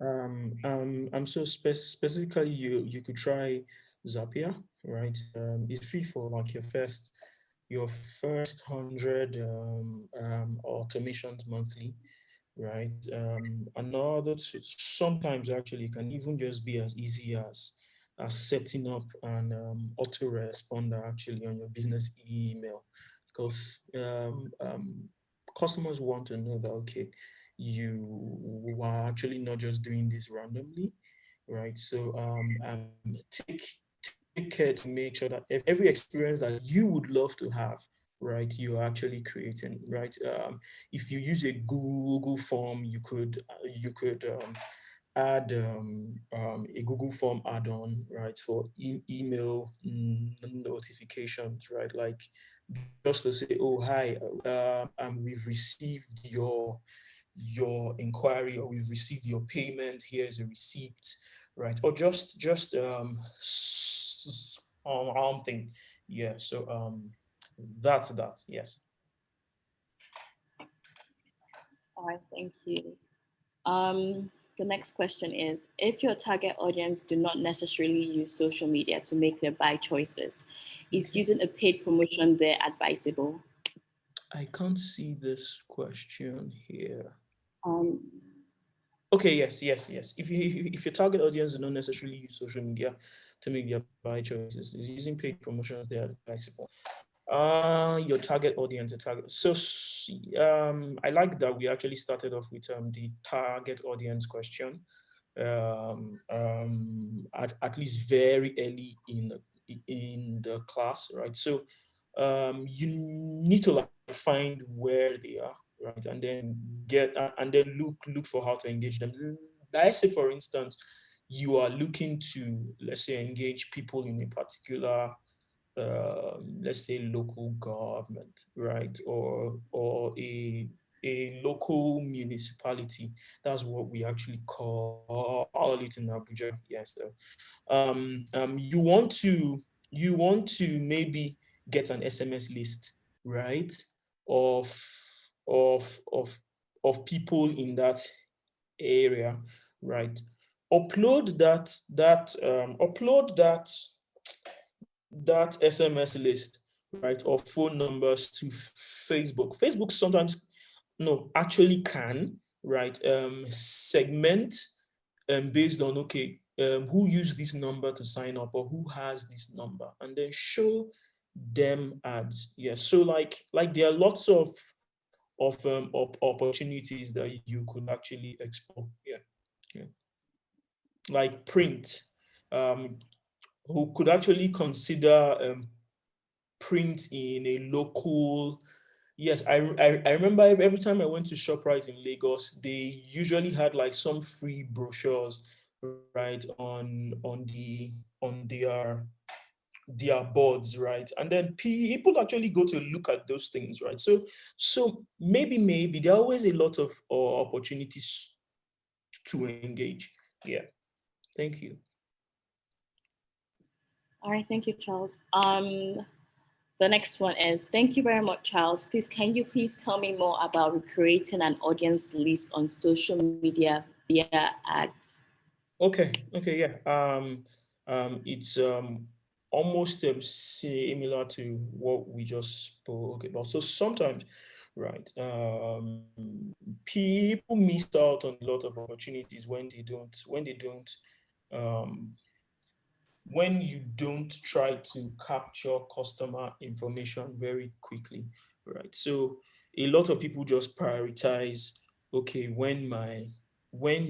I'm so specifically you could try Zapier, right? It's free for like your first 100 automations monthly, right? Another sometimes actually it can even just be as easy as setting up an autoresponder actually on your business email, because customers want to know that okay, you are actually not just doing this randomly, right? So take care to make sure that every experience that you would love to have, right, you're actually creating, right? If you use a Google form, you could add a Google form add-on, right, for email notifications, right? Like just to say, oh hi, we've received your inquiry, or we've received your payment. Here's a receipt, right? Or just thing, yeah. So that's that. Yes. All right, thank you. The next question is, if your target audience do not necessarily use social media to make their buy choices, is using a paid promotion there advisable? I can't see this question here. Um, Okay, yes. If your target audience do not necessarily use social media to make their buy choices, is using paid promotions there advisable? Your target audience, the target. So I like that we actually started off with the target audience question. At least very early in the class, right? So you need to like find where they are, right, and then look for how to engage them. Let's say, for instance, you are looking to, let's say, engage people in a particular let's say local government, right, or a local municipality. That's what we actually call it in Abuja. Yes. So you want to maybe get an SMS list, right, of of of of people in that area, right? Upload that SMS list, right, or phone numbers to Facebook. Facebook sometimes, no, actually can, right, segment based on, okay, who used this number to sign up, or who has this number, and then show them ads. Yeah, so like there are lots of opportunities that you could actually explore. Yeah. Like print. Um, who could actually consider print in a local. Yes, I remember every time I went to ShopRite in Lagos, they usually had like some free brochures, right, on their boards, right? And then people actually go to look at those things, right? So maybe there are always a lot of opportunities to engage. Yeah. Thank you. all right, thank you, Charles. The next one is, thank you very much, Charles. Can you please tell me more about creating an audience list on social media via ads? Okay, yeah. It's almost similar to what we just spoke about. So sometimes, right, people miss out on a lot of opportunities um, when you don't try to capture customer information very quickly, right? So a lot of people just prioritize, okay, when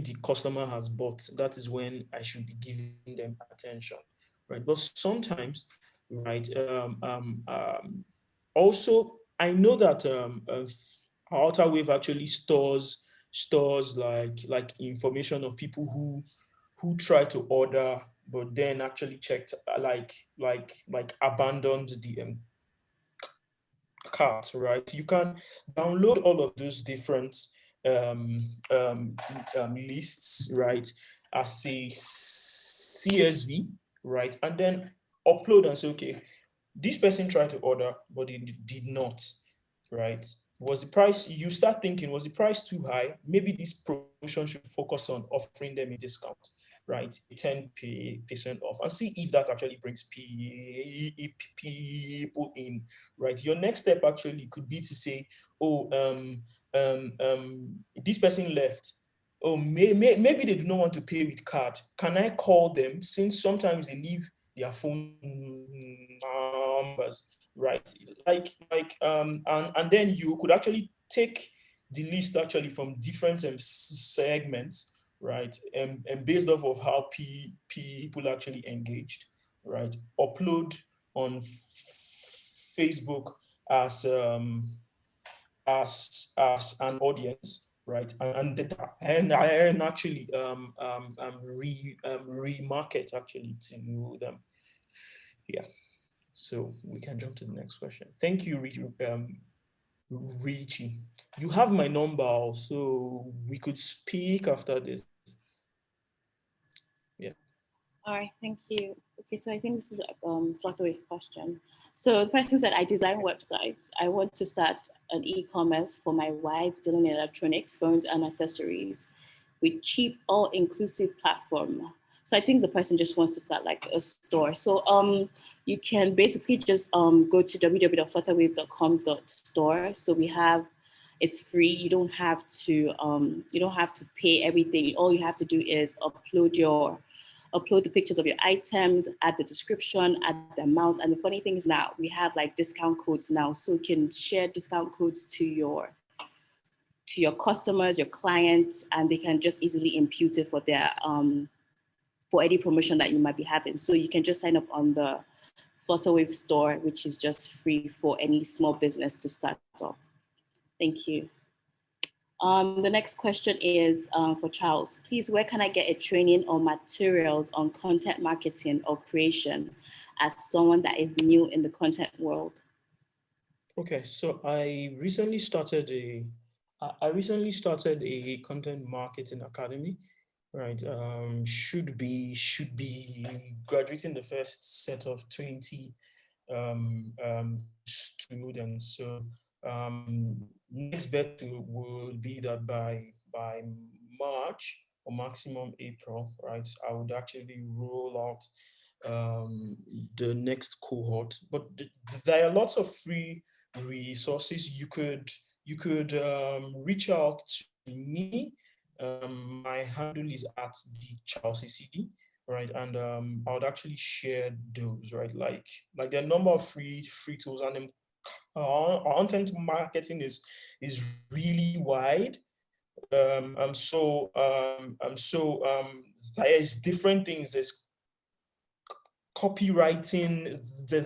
the customer has bought, that is when I should be giving them attention, right? But sometimes, right, also I know that Outerwave actually stores like information of people who try to order but then actually checked like abandoned the cart, right? You can download all of those different um, um, lists, right, as a CSV, right, and then upload and say, okay, this person tried to order, but it did not, right? Was the price, you start thinking, was the price too high? Maybe this promotion should focus on offering them a discount, right? 10% off, and see if that actually brings people in, right? Your next step actually could be to say, oh, this person left. Oh, maybe they do not want to pay with card. Can I call them? Since sometimes they leave their phone numbers, right? And then you could actually take the list actually from different segments, right? And based off of how people actually engaged, right? Upload on Facebook as as an audience, right? And actually remarket actually to them. Yeah. So we can jump to the next question. Thank you, Richie. You have my number, so we could speak after this. Yeah. All right, thank you. Okay, so I think this is a Flutterwave question. So the person said, I design websites. I want to start an e-commerce for my wife dealing in electronics, phones, and accessories with cheap, all-inclusive platform. So I think the person just wants to start like a store. So you can basically just go to www.flutterwave.com.store. So we have, it's free. You don't have to pay everything. All you have to do is upload the pictures of your items, add the description, add the amount. And the funny thing is now we have like discount codes now. So you can share discount codes to your customers, your clients, and they can just easily impute it for their for any promotion that you might be having. So you can just sign up on the Flutterwave store, which is just free for any small business to start off. Thank you. The next question is for Charles. Please, where can I get a training or materials on content marketing or creation as someone that is new in the content world? Okay, so I recently started a content marketing academy, right? Should be graduating the first set of 20 students. So next bet would be that by March or maximum April, right? I would actually roll out the next cohort. But there are lots of free resources. You could reach out to me. My handle is at the Charles Isidi, right? And I would actually share those, right? Like there are a number of free tools, and content marketing is really wide. There's different things. There's copywriting. There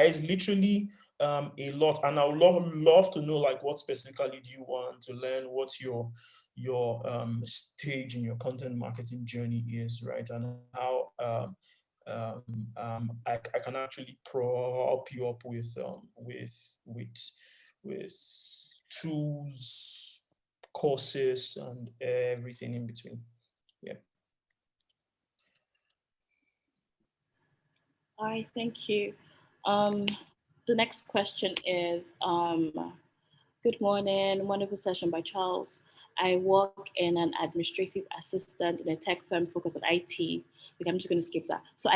is literally a lot, and I would love to know, like, what specifically do you want to learn? What's your stage in your content marketing journey is, right? And how I can actually prop you up with tools, courses, and everything in between. Yeah. All right, thank you. The next question is, good morning, wonderful session by Charles. I work in an administrative assistant in a tech firm focused on IT. I'm just going to skip that. So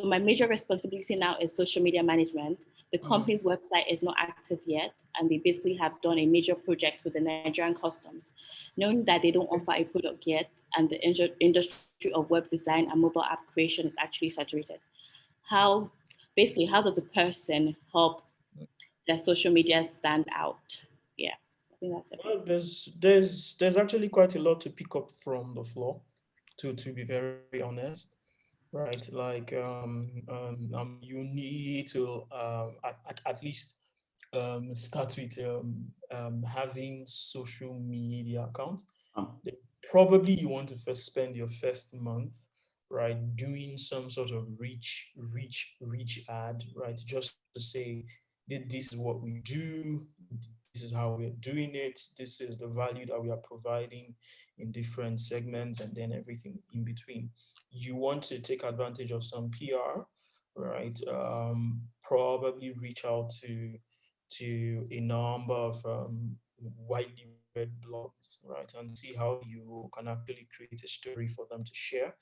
my major responsibility now is social media management. The company's website is not active yet, and they basically have done a major project with the Nigerian customs. Knowing that they don't offer a product yet, and the industry of web design and mobile app creation is actually saturated. How does the person help their social media stand out? Yeah, I think that's it. Well, there's actually quite a lot to pick up from the floor, to be very honest, right? Like you need to at least start with having social media accounts. Probably you want to first spend your first month, right, doing some sort of reach ad, right, just to say this is what we do, this is how we're doing it, this is the value that we are providing in different segments, and then everything in between. You want to take advantage of some PR, right? Probably reach out to a number of widely read blogs, right, and see how you can actually create a story for them to share,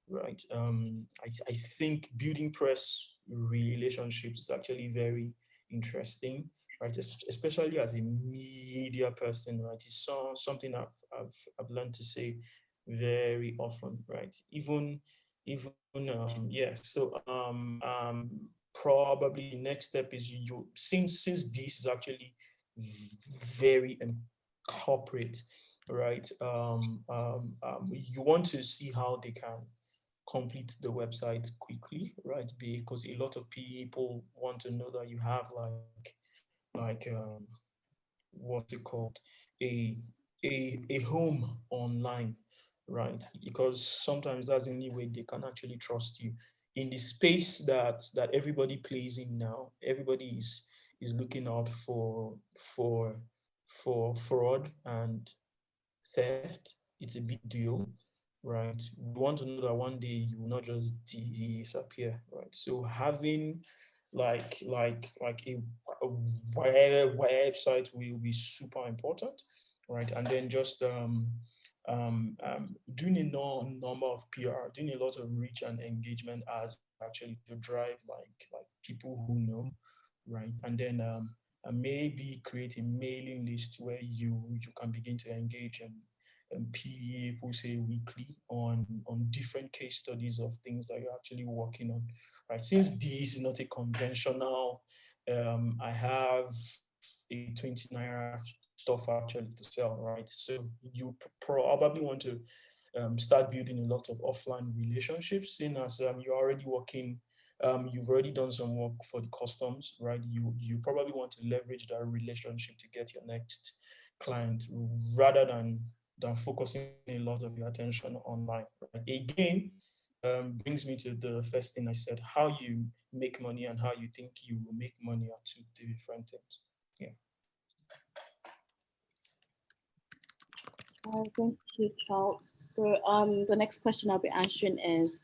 right? I think building press relationships is actually very interesting, right? Especially as a media person, right? It's something I've learned to say very often, right? Probably the next step is you since this is actually very corporate, right? You want to see how they can complete the website quickly, right? Because a lot of people want to know that you have like what's it called, a a home online, right? Because sometimes that's the only way they can actually trust you in the space that everybody plays in now. Everybody is looking out for fraud and theft. It's a big deal, right? We want to know that one day you will not just disappear, right? So having like a website will be super important, right? And then just doing a number of PR, doing a lot of reach and engagement ads actually to drive like people who know, right? And then and maybe create a mailing list where you can begin to engage and people say weekly on different case studies of things that you're actually working on, right? Since this is not a conventional, I have a 20 naira stuff actually to sell, right? So you probably want to start building a lot of offline relationships, seeing as you're already working, you've already done some work for the customs, right? You probably want to leverage that relationship to get your next client rather than focusing a lot of your attention online, right? Again, brings me to the first thing I said: how you make money and how you think you will make money are two different things. Yeah. Thank you, Charles. So the next question I'll be answering is,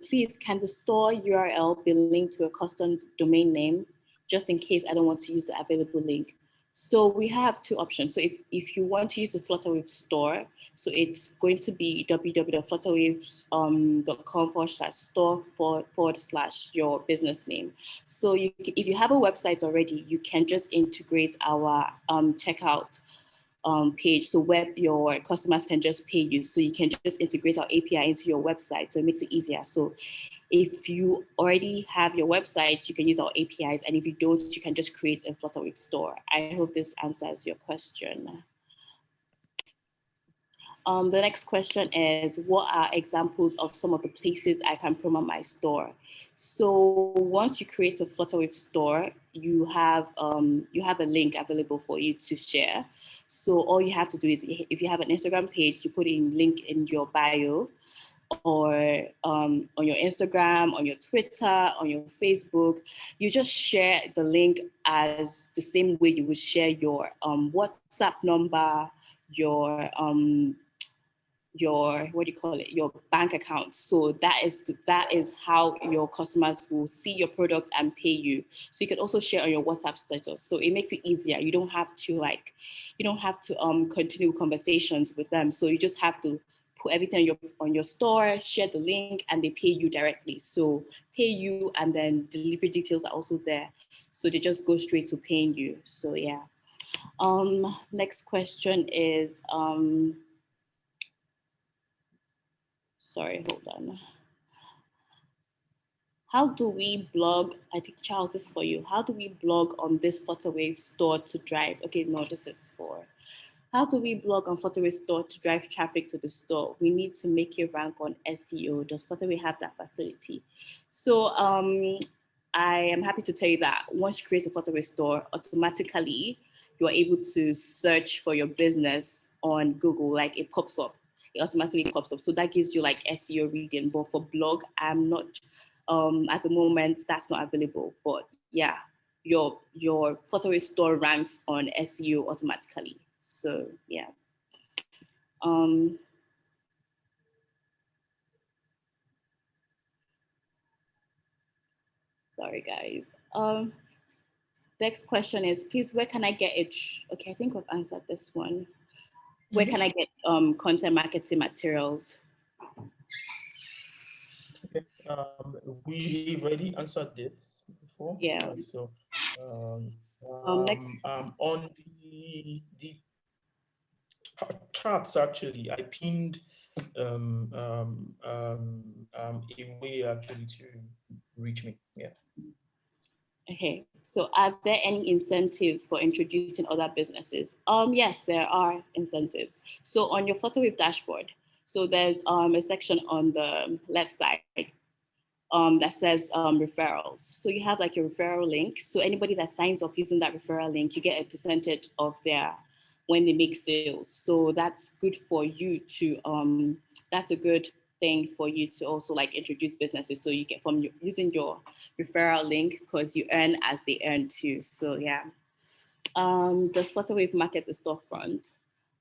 please, can the store URL be linked to a custom domain name, just in case I don't want to use the available link? So we have two options. So if you want to use the Flutterwave store, so it's going to be www.flutterwave.com/store/ your business name. So if you have a website already, you can just integrate our checkout page, so where your customers can just pay you. So you can just integrate our API into your website, so it makes it easier. So if you already have your website, you can use our APIs, and if you don't, you can just create a Flutterwave store. I hope this answers your question. The next question is, what are examples of some of the places I can promote my store? So once you create a Flutterwave store, you have a link available for you to share. So all you have to do is, if you have an Instagram page, you put in link in your bio, or on your Instagram, on your Twitter, on your Facebook. You just share the link as the same way you would share your WhatsApp number, your what do you call it, your bank account. So that is how your customers will see your product and pay you. So you can also share on your WhatsApp status, so it makes it easier. You don't have to continue conversations with them. So you just have to put everything on your store, share the link, and they pay you directly. So pay you, and then delivery details are also there, so they just go straight to paying you. So yeah. Next question is sorry, hold on. How do we blog? I think, Charles, this is for you. How do we blog on this Flutterwave store to drive? Okay, no, this is for. How do we blog on Flutterwave store to drive traffic to the store? We need to make it rank on SEO. Does Flutterwave have that facility? So I am happy to tell you that once you create a Flutterwave store, automatically you're able to search for your business on Google, like it pops up. It automatically pops up. So that gives you like SEO reading. But for blog, I'm not, at the moment, that's not available. But yeah, your Flutterwave store ranks on SEO automatically. So yeah. Sorry, guys. Next question is, please, where can I get it? Okay, I think we've answered this one. Where can I get content marketing materials? Okay, we've already answered this before. Yeah. Right, so Next. on the charts, actually, I pinned a way actually to reach me. Yeah. Okay, so are there any incentives for introducing other businesses? Yes, there are incentives. So on your Flutterwave dashboard, so there's a section on the left side that says referrals. So you have like a referral link. So anybody that signs up using that referral link, you get a percentage of their when they make sales. So that's good for you to that's a good thing for you to also like introduce businesses. So you get from using your referral link because you earn as they earn too. So yeah. Does Flutterwave market the storefront?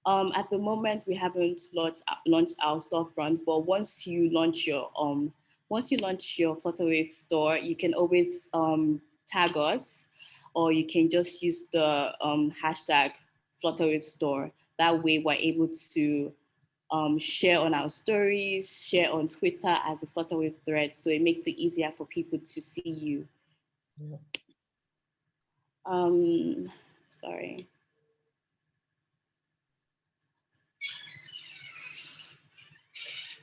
At the moment, we haven't launched our storefront, but once you launch your Flutterwave store, you can always tag us, or you can just use the hashtag Flutterwave store. That way, we're able to share on our stories, share on Twitter as a Flutterwave thread, so it makes it easier for people to see you. Yeah. Sorry.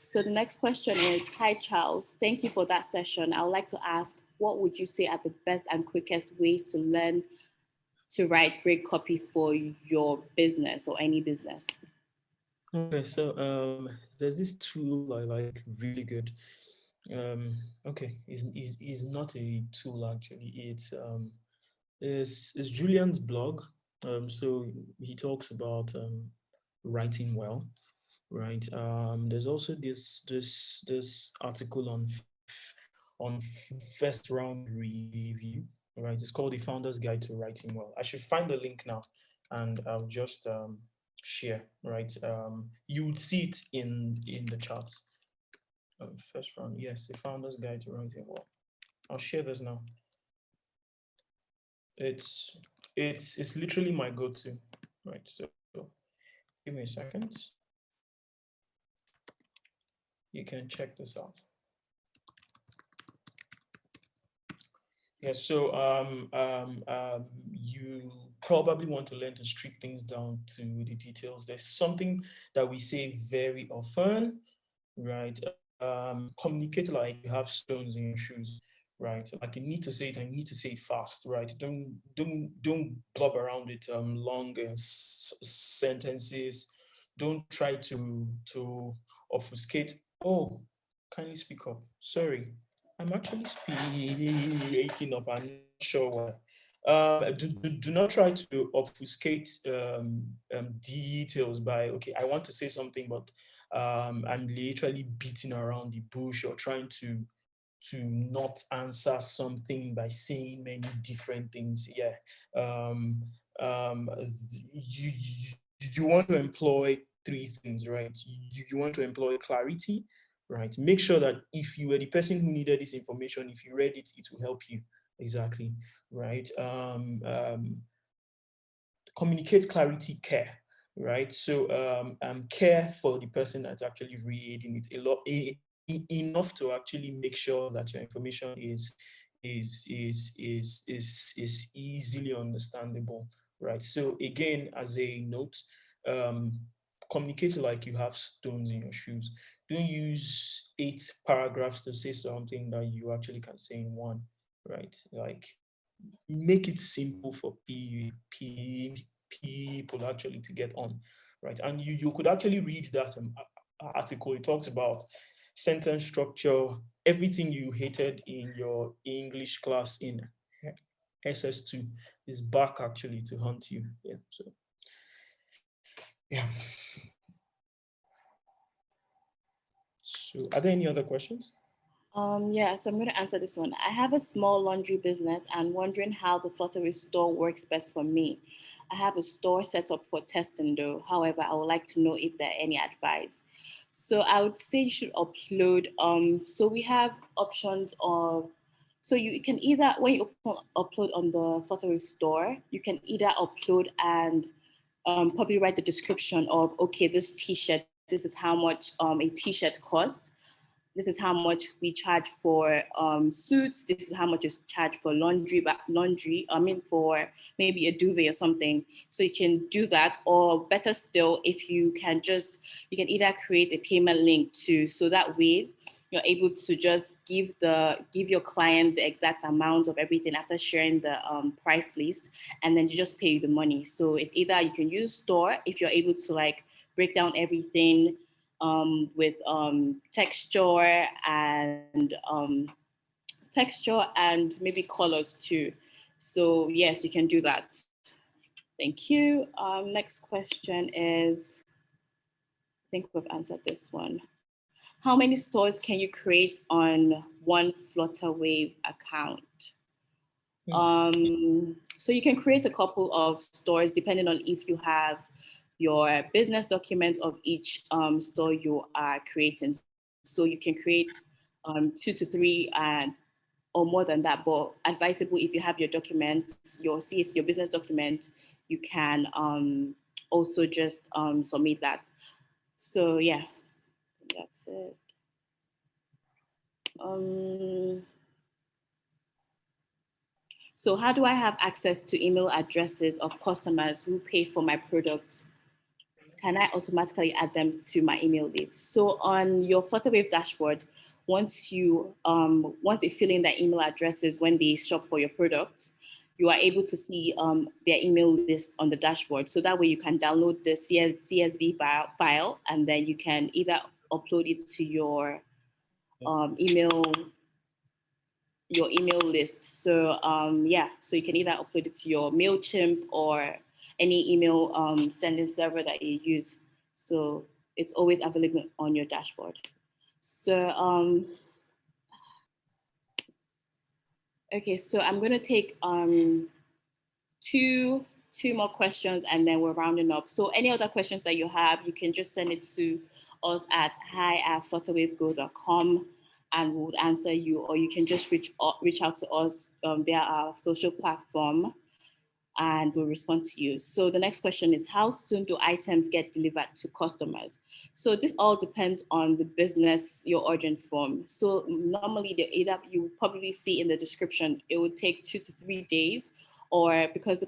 So the next question is, hi Charles, thank you for that session. I would like to ask, what would you say are the best and quickest ways to learn to write great copy for your business or any business? Okay, so there's this tool I like really good. Okay, is not a tool actually. It's Julian's blog. So he talks about writing well, right? There's also this article on first round review, right? It's called The Founder's Guide to Writing Well. I should find the link now, and I'll just share, right? You would see it in the charts. First round, yes, The Founder's Guide to Writing Well. I'll share this now. It's literally my go-to, right? So give me a second. You can check this out. Yeah, so you probably want to learn to strip things down to the details. There's something that we say very often, right? Communicate like you have stones in your shoes, right? Like you need to say it and you need to say it fast, right? Don't blob around with long sentences. Don't try to obfuscate. Oh, kindly speak up. Sorry, I'm actually speaking up. I'm not sure why. Do not try to obfuscate details by, okay, I want to say something, but I'm literally beating around the bush or trying to not answer something by saying many different things. Yeah. You want to employ three things, right? You want to employ clarity, right? Make sure that if you were the person who needed this information, if you read it, it will help you. Exactly, right? Communicate, clarity, care, right? So care for the person that's actually reading it, a lot enough to actually make sure that your information is easily understandable, right? So again, as a note, communicate like you have stones in your shoes. Don't use 8 paragraphs to say something that you actually can say in one, right? Like, make it simple for people actually to get on, right? And you could actually read that article. It talks about sentence structure, everything you hated in your English class in SS2 is back actually to haunt you. Yeah. So yeah. So are there any other questions? Yeah, so I'm going to answer this one. I have a small laundry business and wondering how the Flutterwave store works best for me. I have a store set up for testing though. However, I would like to know if there are any advice. So I would say you should upload. So we have options of So you can either, when you upload on the Flutterwave store, you can either upload and probably write the description of, okay, this t-shirt, this is how much a t-shirt costs. This is how much we charge for suits. This is how much is charged for laundry, for maybe a duvet or something. So you can do that, or better still, if you can either create a payment link too. So that way you're able to just give your client the exact amount of everything after sharing the price list, and then you just pay the money. So it's either you can use store if you're able to like break down everything with texture and maybe colors too. So yes, you can do that. Thank you. Next question is, I think we've answered this one. How many stores can you create on one Flutterwave account? So you can create a couple of stores depending on if you have your business document of each store you are creating. So you can create 2 to 3 or more than that, but advisable if you have your documents, your business document, you can also just submit that. So yeah, that's it. So how do I have access to email addresses of customers who pay for my products? Can I automatically add them to my email list? So on your Flutterwave dashboard, once you fill in their email addresses when they shop for your products, you are able to see their email list on the dashboard. So that way you can download the CSV file, and then you can either upload it to your email list. So yeah, so you can either upload it to your MailChimp or any email sending server that you use. So it's always available on your dashboard. So okay, so I'm gonna take two more questions and then we're rounding up. So any other questions that you have, you can just send it to us at hi@flutterwavego.com and we'll answer you, or you can just reach out to us via our social platform and we'll respond to you. So the next question is, how soon do items get delivered to customers? So this all depends on the business you're ordering from. So normally you probably see in the description, it would take 2 to 3 days, or because the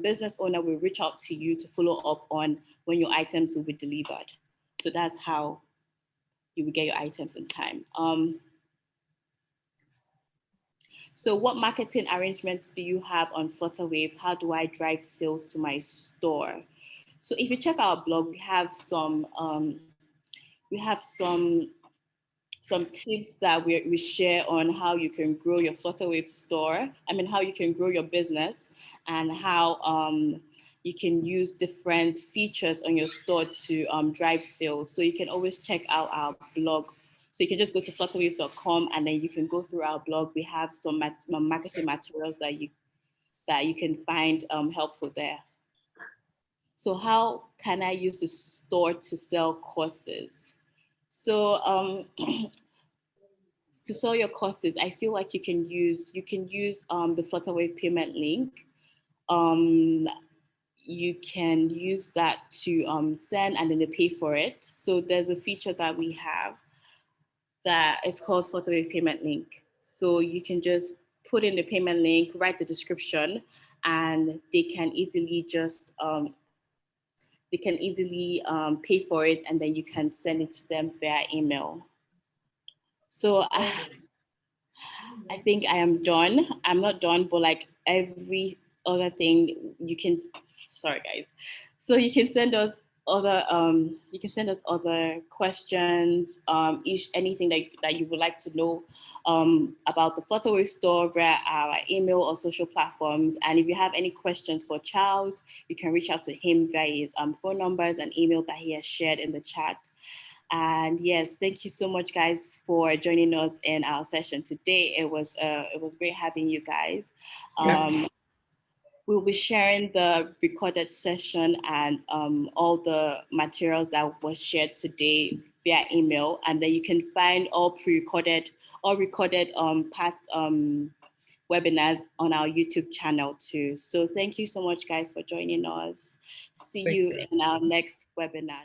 business owner will reach out to you to follow up on when your items will be delivered. So that's how you will get your items in time. So what marketing arrangements do you have on Flutterwave? How do I drive sales to my store? So if you check our blog, we have some tips that we share on how you can grow your Flutterwave store. How you can grow your business and how you can use different features on your store to drive sales. So you can always check out our blog. So you can just go to flutterwave.com and then you can go through our blog. We have some marketing materials that you can find helpful there. So how can I use the store to sell courses? So to sell your courses, I feel like you can use the Flutterwave payment link. You can use that to send and then they pay for it. So there's a feature that we have that it's called Flutterwave payment link. So you can just put in the payment link, write the description, and they can easily just pay for it, and then you can send it to them via email. So I think I am done. I'm not done, but like every other thing you can, sorry guys. So you can send us other questions, anything that you would like to know about the Flutterwave store via our email or social platforms. And if you have any questions for Charles, you can reach out to him via his phone numbers and email that he has shared in the chat. And yes, thank you so much, guys, for joining us in our session today. It was great having you guys. We'll be sharing the recorded session and all the materials that was shared today via email, and then you can find all pre-recorded or recorded past webinars on our YouTube channel too. So thank you so much, guys, for joining us. See you in our next webinar.